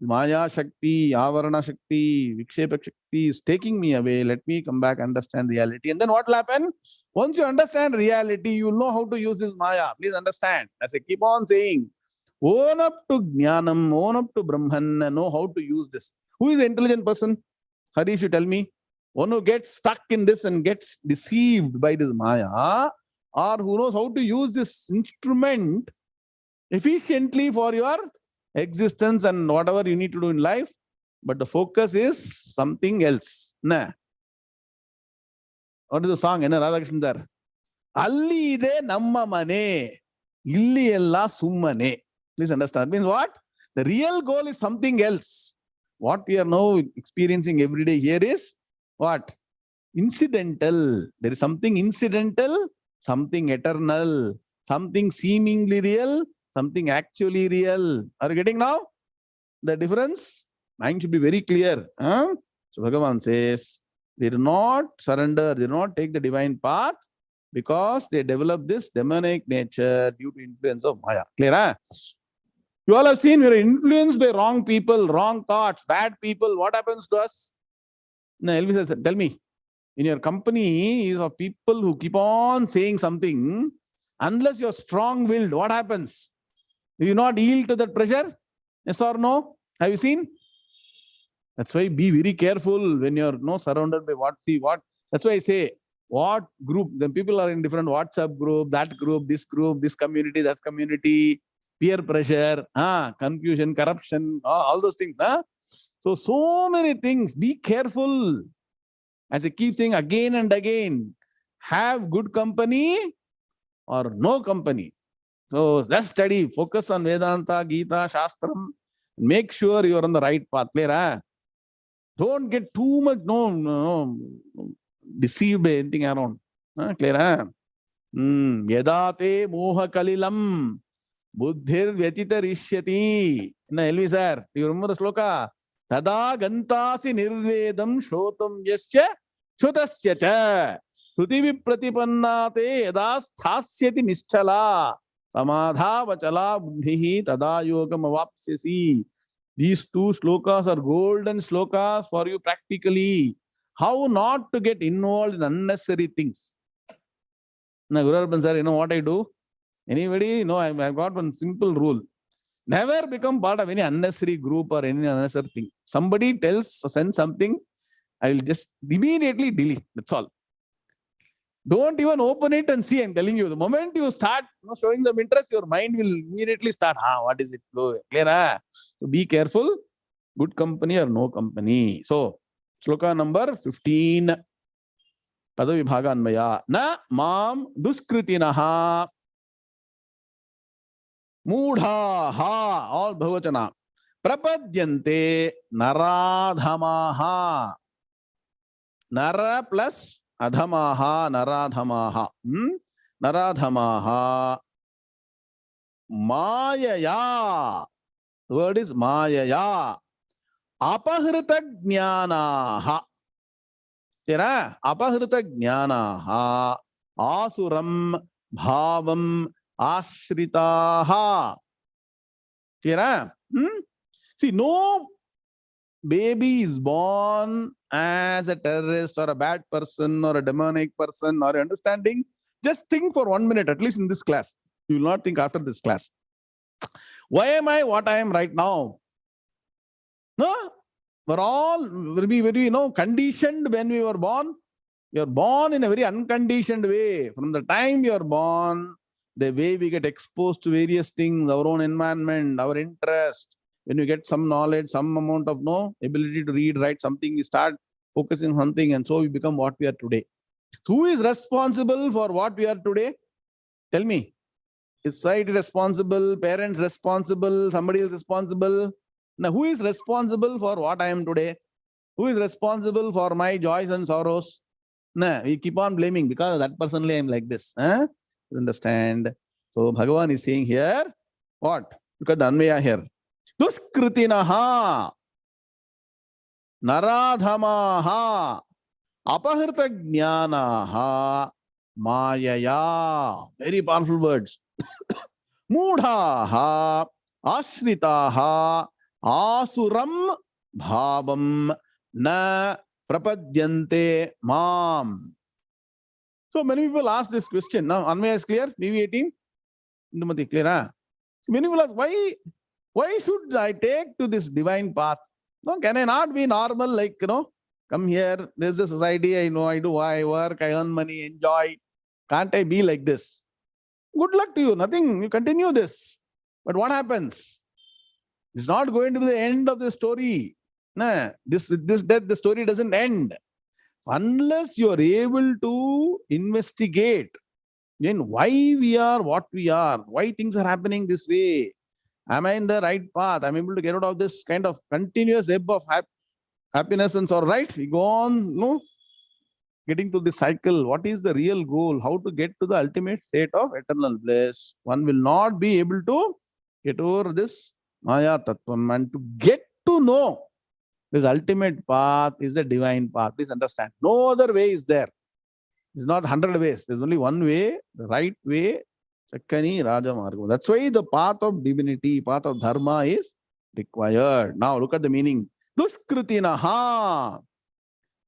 Māyā Shakti, Avarana Shakti, Vikshepa Shakti is taking me away. Let me come back, understand reality. And then what will happen? Once you understand reality, you will know how to use this Maya. Please understand. As I keep on saying, own up to Jnanam, own up to Brahman, and know how to use this. Who is the intelligent person? Harish, you tell me. One who gets stuck in this and gets deceived by this Maya, or who knows how to use this instrument efficiently for your existence and whatever you need to do in life, but the focus is something else. Nah. What is the song? Enna Radhakrishnan there? Alli ide namma mane, illi ella summane. Please understand. Means what? The real goal is something else. What we are now experiencing every day here is what? Incidental. There is something incidental, something eternal, something seemingly real, something actually real. Are you getting now the difference? Mind should be very clear. So Bhagavan says, they do not surrender, they do not take the divine path because they develop this demonic nature due to influence of Maya. Clear? You all have seen we are influenced by wrong people, wrong thoughts, bad people. What happens to us? Now, Elvis says, tell me, in your company is of people who keep on saying something, unless you're strong-willed, what happens? Do you not yield to that pressure? Yes or no? Have you seen? That's why be very careful when you're surrounded by what. That's why I say, what group, the people are in different WhatsApp group, this community, that community, peer pressure, confusion, corruption, all those things. So many things. Be careful. As I keep saying again and again, have good company or no company. So just study, focus on Vedanta, Gita, Shastram. Make sure you are on the right path. Clear? Don't get too much deceived by anything around. Clear? Yedate moha kalilam buddhir vyatita rishyati. Elvi sir, do you remember the sloka? Tada gantasi nirvedam shrotam yasya shutasya cha Shruti vipratipannate yada sthasyati nischala samadha vachala buddhihi tada yogam avapsyasi. These two slokas are golden slokas for you practically. How not to get involved in unnecessary things. Now, Guru Arpan sir, you know what I do? Anybody? No, I've got one simple rule. Never become part of any unnecessary group or any unnecessary thing. Somebody sends something, I will just immediately delete. That's all. Don't even open it and see. I'm telling you, the moment you start showing them interest, your mind will immediately start. What is it? Clear? So be careful. Good company or no company. So, sloka number 15. Padavibhaganmaya. Na mam duskritinaha mudha all bhavachana prapadyante naradhamaha. Nara plus adhamaha, naradhamaha. Naradhamaha. Māyā. The word is Māyā. Apahrita jnanaha. Apahrita jnanaha. Asuram bhavam ashritaha. See, no baby is born as a terrorist or a bad person or a demonic person or understanding. Just think for 1 minute, at least in this class. You will not think after this class. Why am I what I am right now? No? We're all very conditioned when we were born You're born in a very unconditioned way. From the time you're born, the way we get exposed to various things, our own environment, our interest. When you get some knowledge, some amount of ability to read, write something, we start focusing on something, and so we become what we are today. Who is responsible for what we are today? Tell me. Is society responsible? Parents responsible? Somebody is responsible? Now, who is responsible for what I am today? Who is responsible for my joys and sorrows? Nah, we keep on blaming because that personally I am like this. Huh? Understand? So Bhagavan is saying here, what? Look at the Anvaya here. Duskritinaha, naradhamaha, apahrita jnanaha, Māyā. Very powerful words. Mūdhaha, ashritaha, asuram bhavam na prapadyante mam. So many people ask this question. Now, Anvaya is clear? BV18? Indumati, clear? Huh? So many people ask, why should I take to this divine path? No, can I not be normal, like, come here, there's a society, I know, I do, I work, I earn money, enjoy. Can't I be like this? Good luck to you, nothing, you continue this. But what happens? It's not going to be the end of the story. Nah, with this death, the story doesn't end. Unless you are able to investigate then why we are what we are, why things are happening this way. Am I in the right path? I'm able to get out of this kind of continuous ebb of happiness and sorrow, right? We go on, getting to the cycle. What is the real goal? How to get to the ultimate state of eternal bliss? One will not be able to get over this Māyā Tattvam, and to get to know this ultimate path is the divine path. Please understand. No other way is there. It's not 100 ways. There's only one way, the right way. Chakkani Raja Marga. That's why the path of divinity, path of dharma is required. Now look at the meaning. Duskritinaha.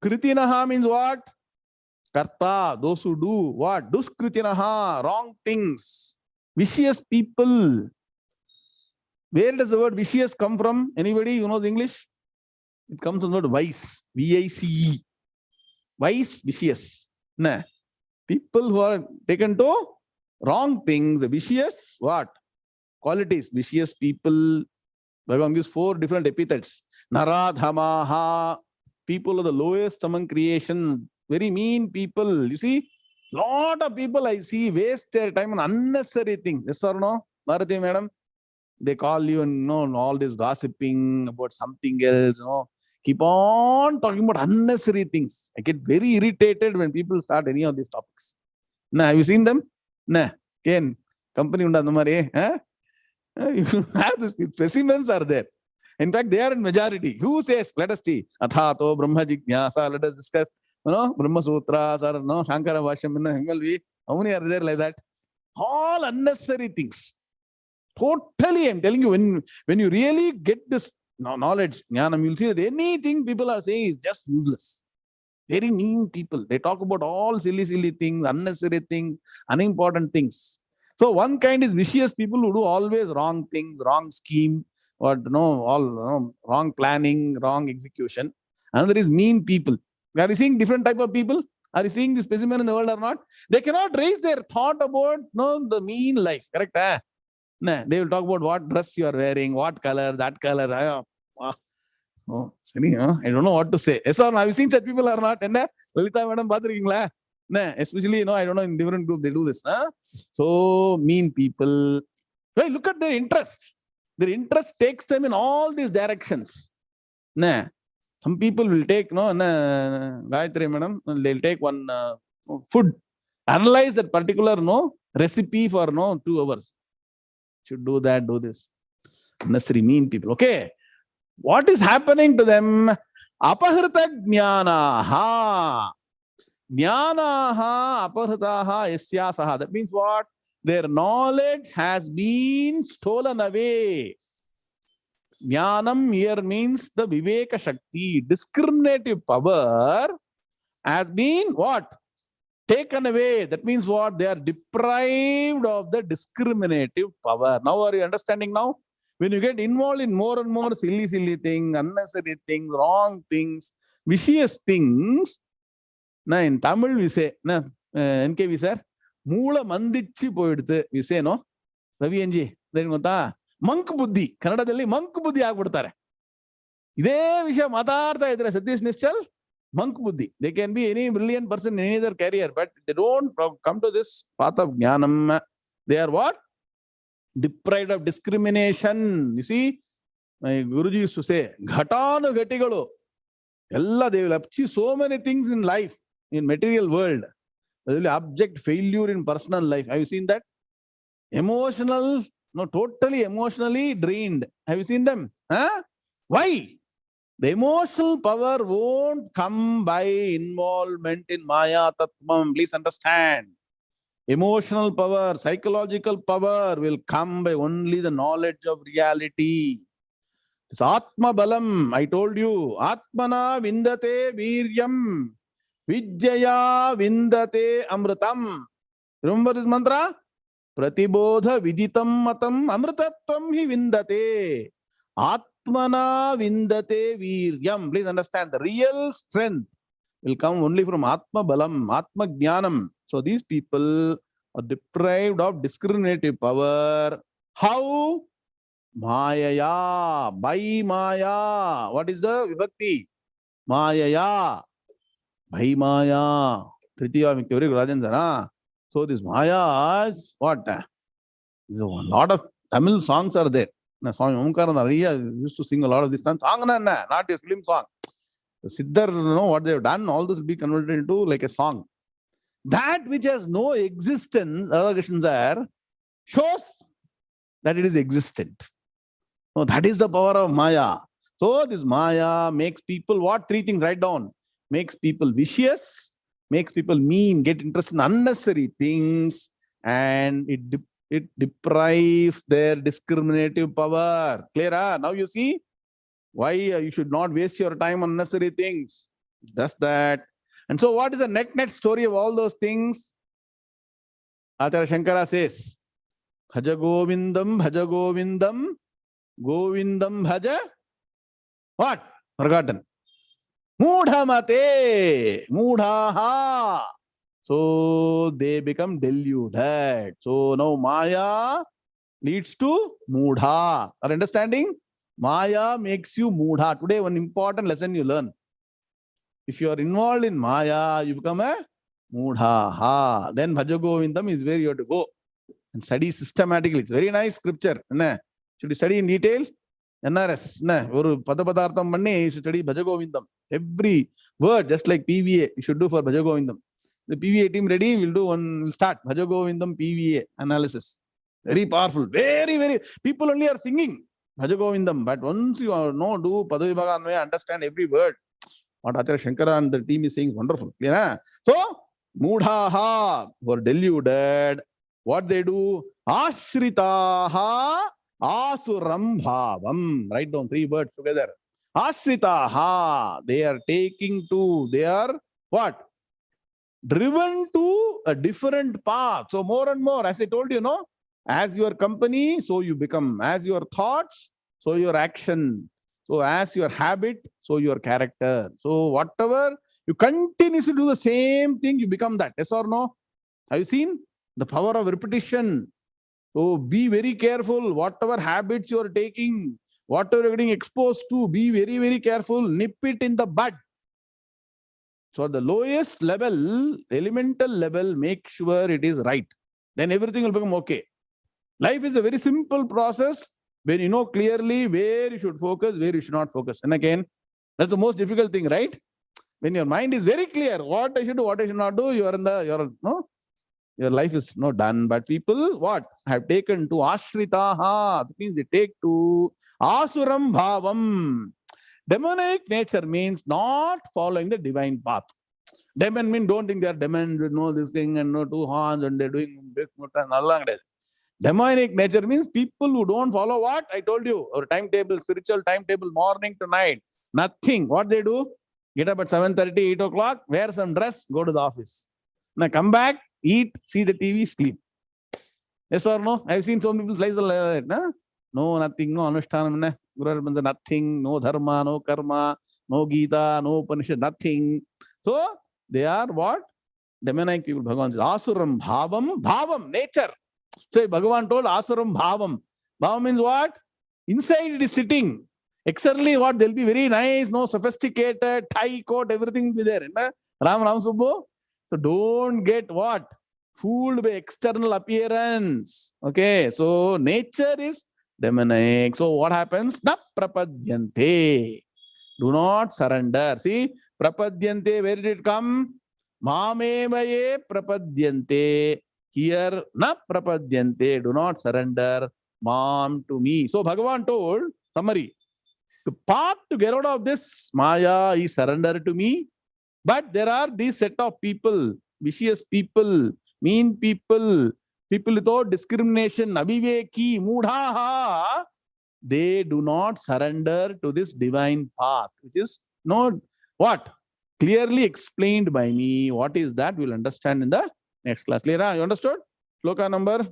Kritinaha means what? Karta, those who do what? Duskritinaha, wrong things. Vicious people. Where does the word vicious come from? Anybody who knows English? It comes from the word vice. V-I-C-E. Vice, vicious. Nah. People who are taken to wrong things, vicious, what? Qualities, vicious people. Bhagavan gives 4 different epithets. Naradhamaha, people of the lowest among creation, very mean people. You see, lot of people I see waste their time on unnecessary things. Yes or no, Bharati madam? They call you and all this gossiping about something else, keep on talking about unnecessary things. I get very irritated when people start any of these topics. Nah, have you seen them? Nah, Ken, company unda andamari, you have this, specimens are there. In fact, they are in majority. Who says, let us see, Athato, Brahma Jignasa, let us discuss, Brahma Sutras, or Shankara Bhashyam, 𝐒𝐵𝐢. How many are there like that? All unnecessary things. Totally, I'm telling you, when you really get this knowledge, jnanam, you'll see that anything people are saying is just useless. Very mean people. They talk about all silly things, unnecessary things, unimportant things. So one kind is vicious people who do always wrong things, wrong scheme, or wrong planning, wrong execution. Another is mean people. Are you seeing different type of people? Are you seeing the specimen in the world or not? They cannot raise their thought about the mean life. Correct? Nah, they will talk about what dress you are wearing, what color, that color. I don't know what to say. Yes or no? Have you seen such people or not? Lalita madam, especially, I don't know, in different groups they do this. So mean people. Well, look at their interest. Their interest takes them in all these directions. Some people will take, Gayatri madam, they'll take one food, analyze that particular recipe for 2 hours. Should do that, do this. Unnecessary mean people. Okay. What is happening to them? Apahrita jnanaha. Jnanaha apahritaha yasyasaha. That means what? Their knowledge has been stolen away. Jnanam here means the viveka shakti, discriminative power has been what? Taken away. That means what? They are deprived of the discriminative power. Now are you understanding now? When you get involved in more and more silly things, unnecessary things, wrong things, vicious things, In Tamil we say, NKV sir, Moola Mandichi poiduthu, we say, no? 𝐉𝐚𝐲, then gota, monk buddhi, Kannadadalli monk buddhi ಆಗ್ಬಿಡ್ತಾರೆ. ಇದೇ ವಿಷಯ ಮಾತಾಡ್ತಾ ಇದ್ರೆ Satish Nischal, monk buddhi. They can be any brilliant person in any other career, but they don't come to this path of jnanam. They are what? Deprived of discrimination. You see, my Guruji used to say, ghatanu ghatigalu. They will achieve so many things in life, in material world. They will abject failure in personal life. Have you seen that? Emotional, no, totally emotionally drained. Have you seen them? Huh? Why? The emotional power won't come by involvement in Māyā Tattvam. Please understand. Emotional power, psychological power will come by only the knowledge of reality. It's Atma Balam. I told you. Atmana vindate viryam. Vijaya vindate amritam. Remember this mantra? Pratibodha viditam matam amritatvam hi vindate. Atmana vindate viryam. Please understand, the real strength will come only from Atma Balam, Atma Jnanam. So these people are deprived of discriminative power. How? Māyā, by Māyā. What is the vibhakti? Māyā, by Māyā. Tritiya Vikti, Rajendra. So this Māyā is what? A lot of Tamil songs are there. Swami 𝐒𝐵𝐢 used to sing a lot of this song, not a film song. The Siddhar, what they have done, all this will be converted into like a song. That which has no existence, shows that it is existent. No, that is the power of Māyā. So this Māyā makes people what? Three things, write down. Makes people vicious, makes people mean, get interested in unnecessary things, and it deprives their discriminative power. Clear? Now you see why you should not waste your time on unnecessary things. Just that. And so what is the net story of all those things? Acharya Shankara says, Bhaja Govindam, Bhaja Govindam, Govindam Bhaja. What? Forgotten. Mudhamate, Mudhaha. So they become deluded. So now Māyā leads to Mudha. Are understanding? Māyā makes you Mudha. Today, one important lesson you learn. If you are involved in Māyā, you become a Mudha. Then Bhaja Govindam is where you have to go and study systematically. It's very nice scripture. Should you study in detail? NRS. You should study Bhaja Govindam. Every word, just like PVA, you should do for Bhaja Govindam. The PVA team ready, we'll start Bhaja Govindam PVA analysis. Very powerful. Very, very. People only are singing Bhaja Govindam, but once you do Peetadipathi, understand every word. What Acharya Shankara and the team is saying is wonderful. Yeah? So, Mudhaha, who are deluded, what they do? Ashritaha asuram bhavam. Write down 3 words together. Ashritaha, they are taking to, they are what? Driven to a different path. So more and more, as I told you, as your company, so you become. As your thoughts, so your action. So as your habit, so your character. So whatever, you continuously do the same thing, you become that. Yes or no? Have you seen the power of repetition? So be very careful. Whatever habits you are taking, whatever you're getting exposed to, be very, very careful. Nip it in the bud. So the lowest level, elemental level, make sure it is right. Then everything will become okay. Life is a very simple process when you know clearly where you should focus, where you should not focus. And again, that's the most difficult thing, right? When your mind is very clear, what I should do, what I should not do, your life is not done. But people, what? Have taken to ashritaha. That means they take to asuram bhavam. Demonic nature means not following the divine path. Demon means don't think they are demon, this thing and no 2 horns and they're doing big. Demonic nature means people who don't follow what? I told you, our timetable, spiritual timetable, morning to night. Nothing. What they do? Get up at 7:30, 8 o'clock, wear some dress, go to the office. Now come back, eat, see the TV, sleep. Yes or no? I've seen so many people slice like that. No, nothing, no anushthanam, nothing, no dharma, no karma, no Gita, no Upanishad, nothing. So They are what? Demonic people. Bhagavan says, Asuram Bhavam, Bhavam, nature. So Bhagavan told Asuram Bhavam. Bhavam means what? Inside it is sitting. Externally, what? They'll be very nice, no sophisticated, tie coat, everything will be there. Ram Subbu. So don't get what? Fooled by external appearance. Okay, so nature is demonic. So what happens? Na prapadyante. Do not surrender. See, prapadyante, where did it come? Māmevaye prapadyante. Here, na prapadyante. Do not surrender. Mam to me. So Bhagavan told, summary, the path to get out of this Maya is surrender to me. But there are these set of people, vicious people, mean people, people without discrimination, aviveki, mudhaha, they do not surrender to this divine path, which is not what? Clearly explained by me. What is that? We will understand in the next class. Clear? You understood? Shloka number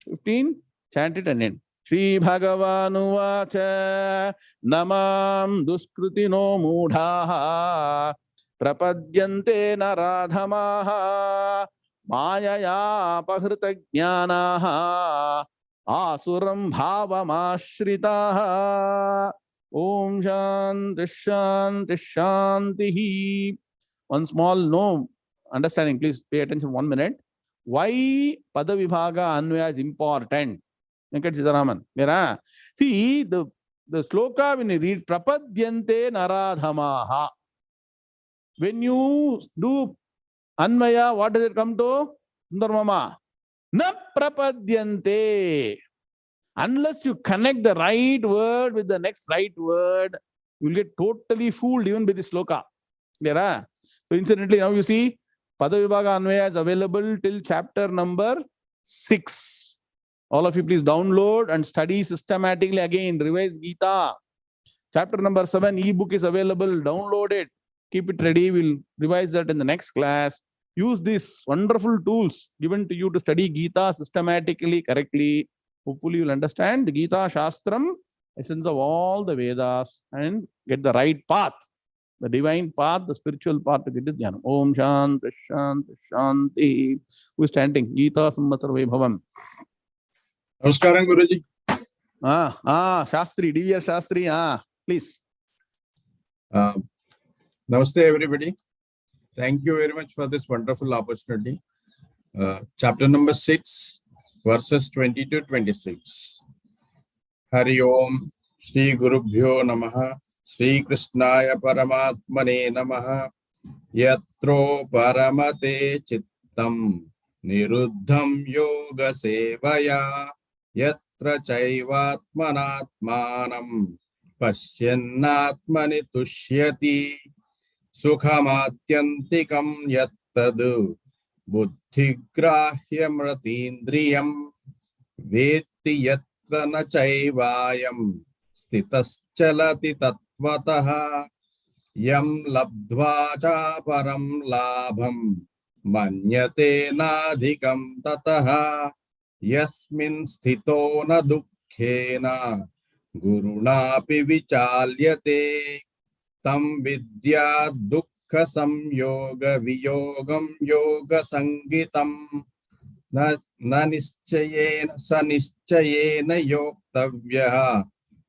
15. Chant it and end. Sri Bhagavanu vacha namam duskrutino mudhaha prapadyante naradhamaha Māyā pahrita jnanaha asuram bhavamashritaha. Om Shanti Shanti Shanti. One small no understanding, please pay attention 1 minute. Why Padavibhaga Anvaya is important? See, the sloka when you read Prapadyante Naradhamaha. When you do Anvaya, what does it come to? Sundar Mama. Na Prapadyante. Unless you connect the right word with the next right word, you will get totally fooled even by the sloka. So incidentally, now you see, Padavibhaga Anvaya is available till chapter number 6. All of you please download and study systematically again. Revise Gita. Chapter number 7 ebook is available. Download it. Keep it ready. We'll revise that in the next class. Use these wonderful tools given to you to study Gita systematically, correctly. Hopefully you will understand the Gita Shastram, essence of all the Vedas, and get the right path. The divine path, the spiritual path to get it. Om Shanti Shanti Shanti. Who is chanting? Gita Samvatsara Vaibhavam. Namaskaram, Guruji. Shastri, DVR Shastri, please. Namaste, everybody. Thank you very much for this wonderful opportunity. Chapter number 6, verses 20 to 26. Hari Om, Shri Gurubhyo Namaha, Sri Krishnaya Paramatmane Namaha, Yatro Paramate Chittam, Niruddham Yoga Sevaya, Yatra Chaivatmanatmanam, Pasyanatmani Tushyati, Sukhamatyantikam Yattadu, Buddhigrahyamratindriyam, Vetti Yatra na Chaivayam, Stitaschalati Tatvataha, Yam Labdva cha Param Labham, Manyate Nadhikam Tataha, Yasmin Sthito na Dukkhena, Gurunapi Vichalyate, Tam Vidya Dukkha Samyoga Viyogam Yoga Sangitam, Na Nischayena Sanischayena Yoktavyaha,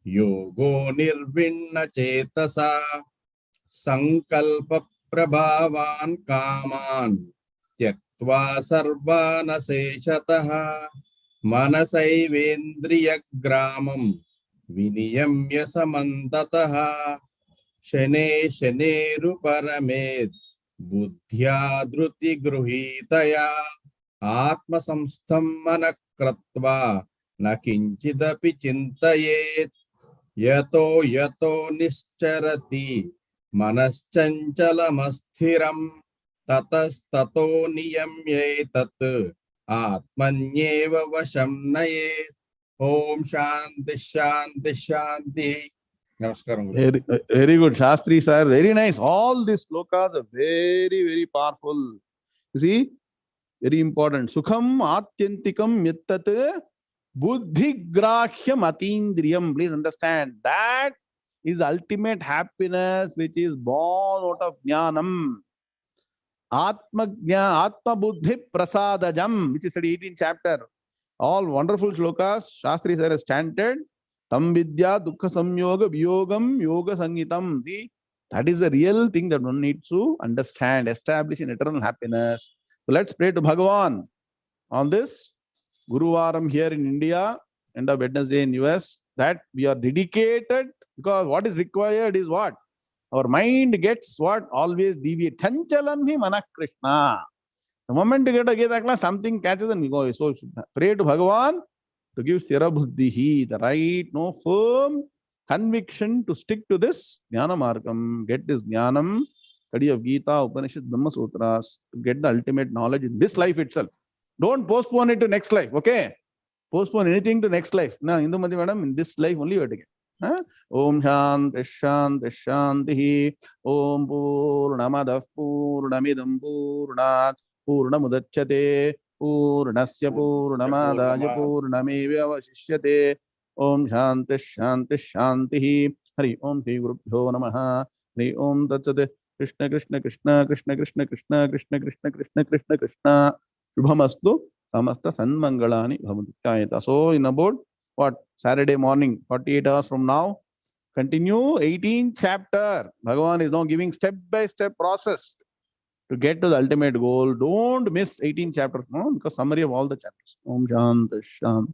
Yogo Nirvinna Chetasa, Sankalpa Prabhavan Kaman, Tyaktva Sarvana Seshataha, Manasaivedriya Gramam, Viniyamya Samantataha, Shane Shaneru Paramed, Buddhya Dhruti Gruhitaya, Atma Samstham Manakratva, Nakinchidapi Chintayet, Yato Yato Nischarati, Manaschanchalamassthiram, Tatas Tato Niyamyetat, Atmanyeva Vasham Nayet. Om Shanti Shanti Shanti. Namaskaram. Very good, Shastri sir. Very nice. All these slokas are very, very powerful. You see, very important. Sukham Atyantikam Yattat Buddhigrahyam Atindriyam. Please understand that is ultimate happiness which is born out of Jnanam. Atma Buddhi Prasadajam, which is the 18th chapter. All wonderful shlokas. Shastri sir has chanted. Tam Vidya Dukkha Samyoga Viyogam Yoga Sangitam. See, that is the real thing that one needs to understand, establish in eternal happiness. So let's pray to Bhagavan on this Guruvaram here in India, end of Wednesday in US, that we are dedicated, because what is required is what? Our mind gets what? Always deviate. Chanchalam hi manah Krishna. The moment you get a Gita, something catches and we go. So pray to Bhagavan to give Sthira Buddhihi, the right, firm conviction to stick to this Jnana Margam, get this Jnanam, study of Gita, Upanishad, Brahma Sutras, to get the ultimate knowledge in this life itself. Don't postpone it to next life, okay? Postpone anything to next life. Now, Indumati madam, in this life only you have to get. Om Shanti Shanti Shanti. Om Purnamadav Purnamidam Purnat Purnamudachyate Purnasya Purnamadaya Purnameva Vasishyate. Om Shanti Shanti Shanti. Hari Om Sri Gurubhyo Namaha. Hari Om Tatsate. Krishna Krishna Krishna Krishna Krishna Krishna Krishna Krishna Krishna Krishna Krishna. Shubhamastu. Samasta Sanmangalani Bhavantu. So in about what? Saturday morning, 48 hours from now, continue 18th chapter. Bhagavan is now giving step-by-step process to get to the ultimate goal. Don't miss 18th chapter, no? Because summary of all the chapters. Om Shanti Shanti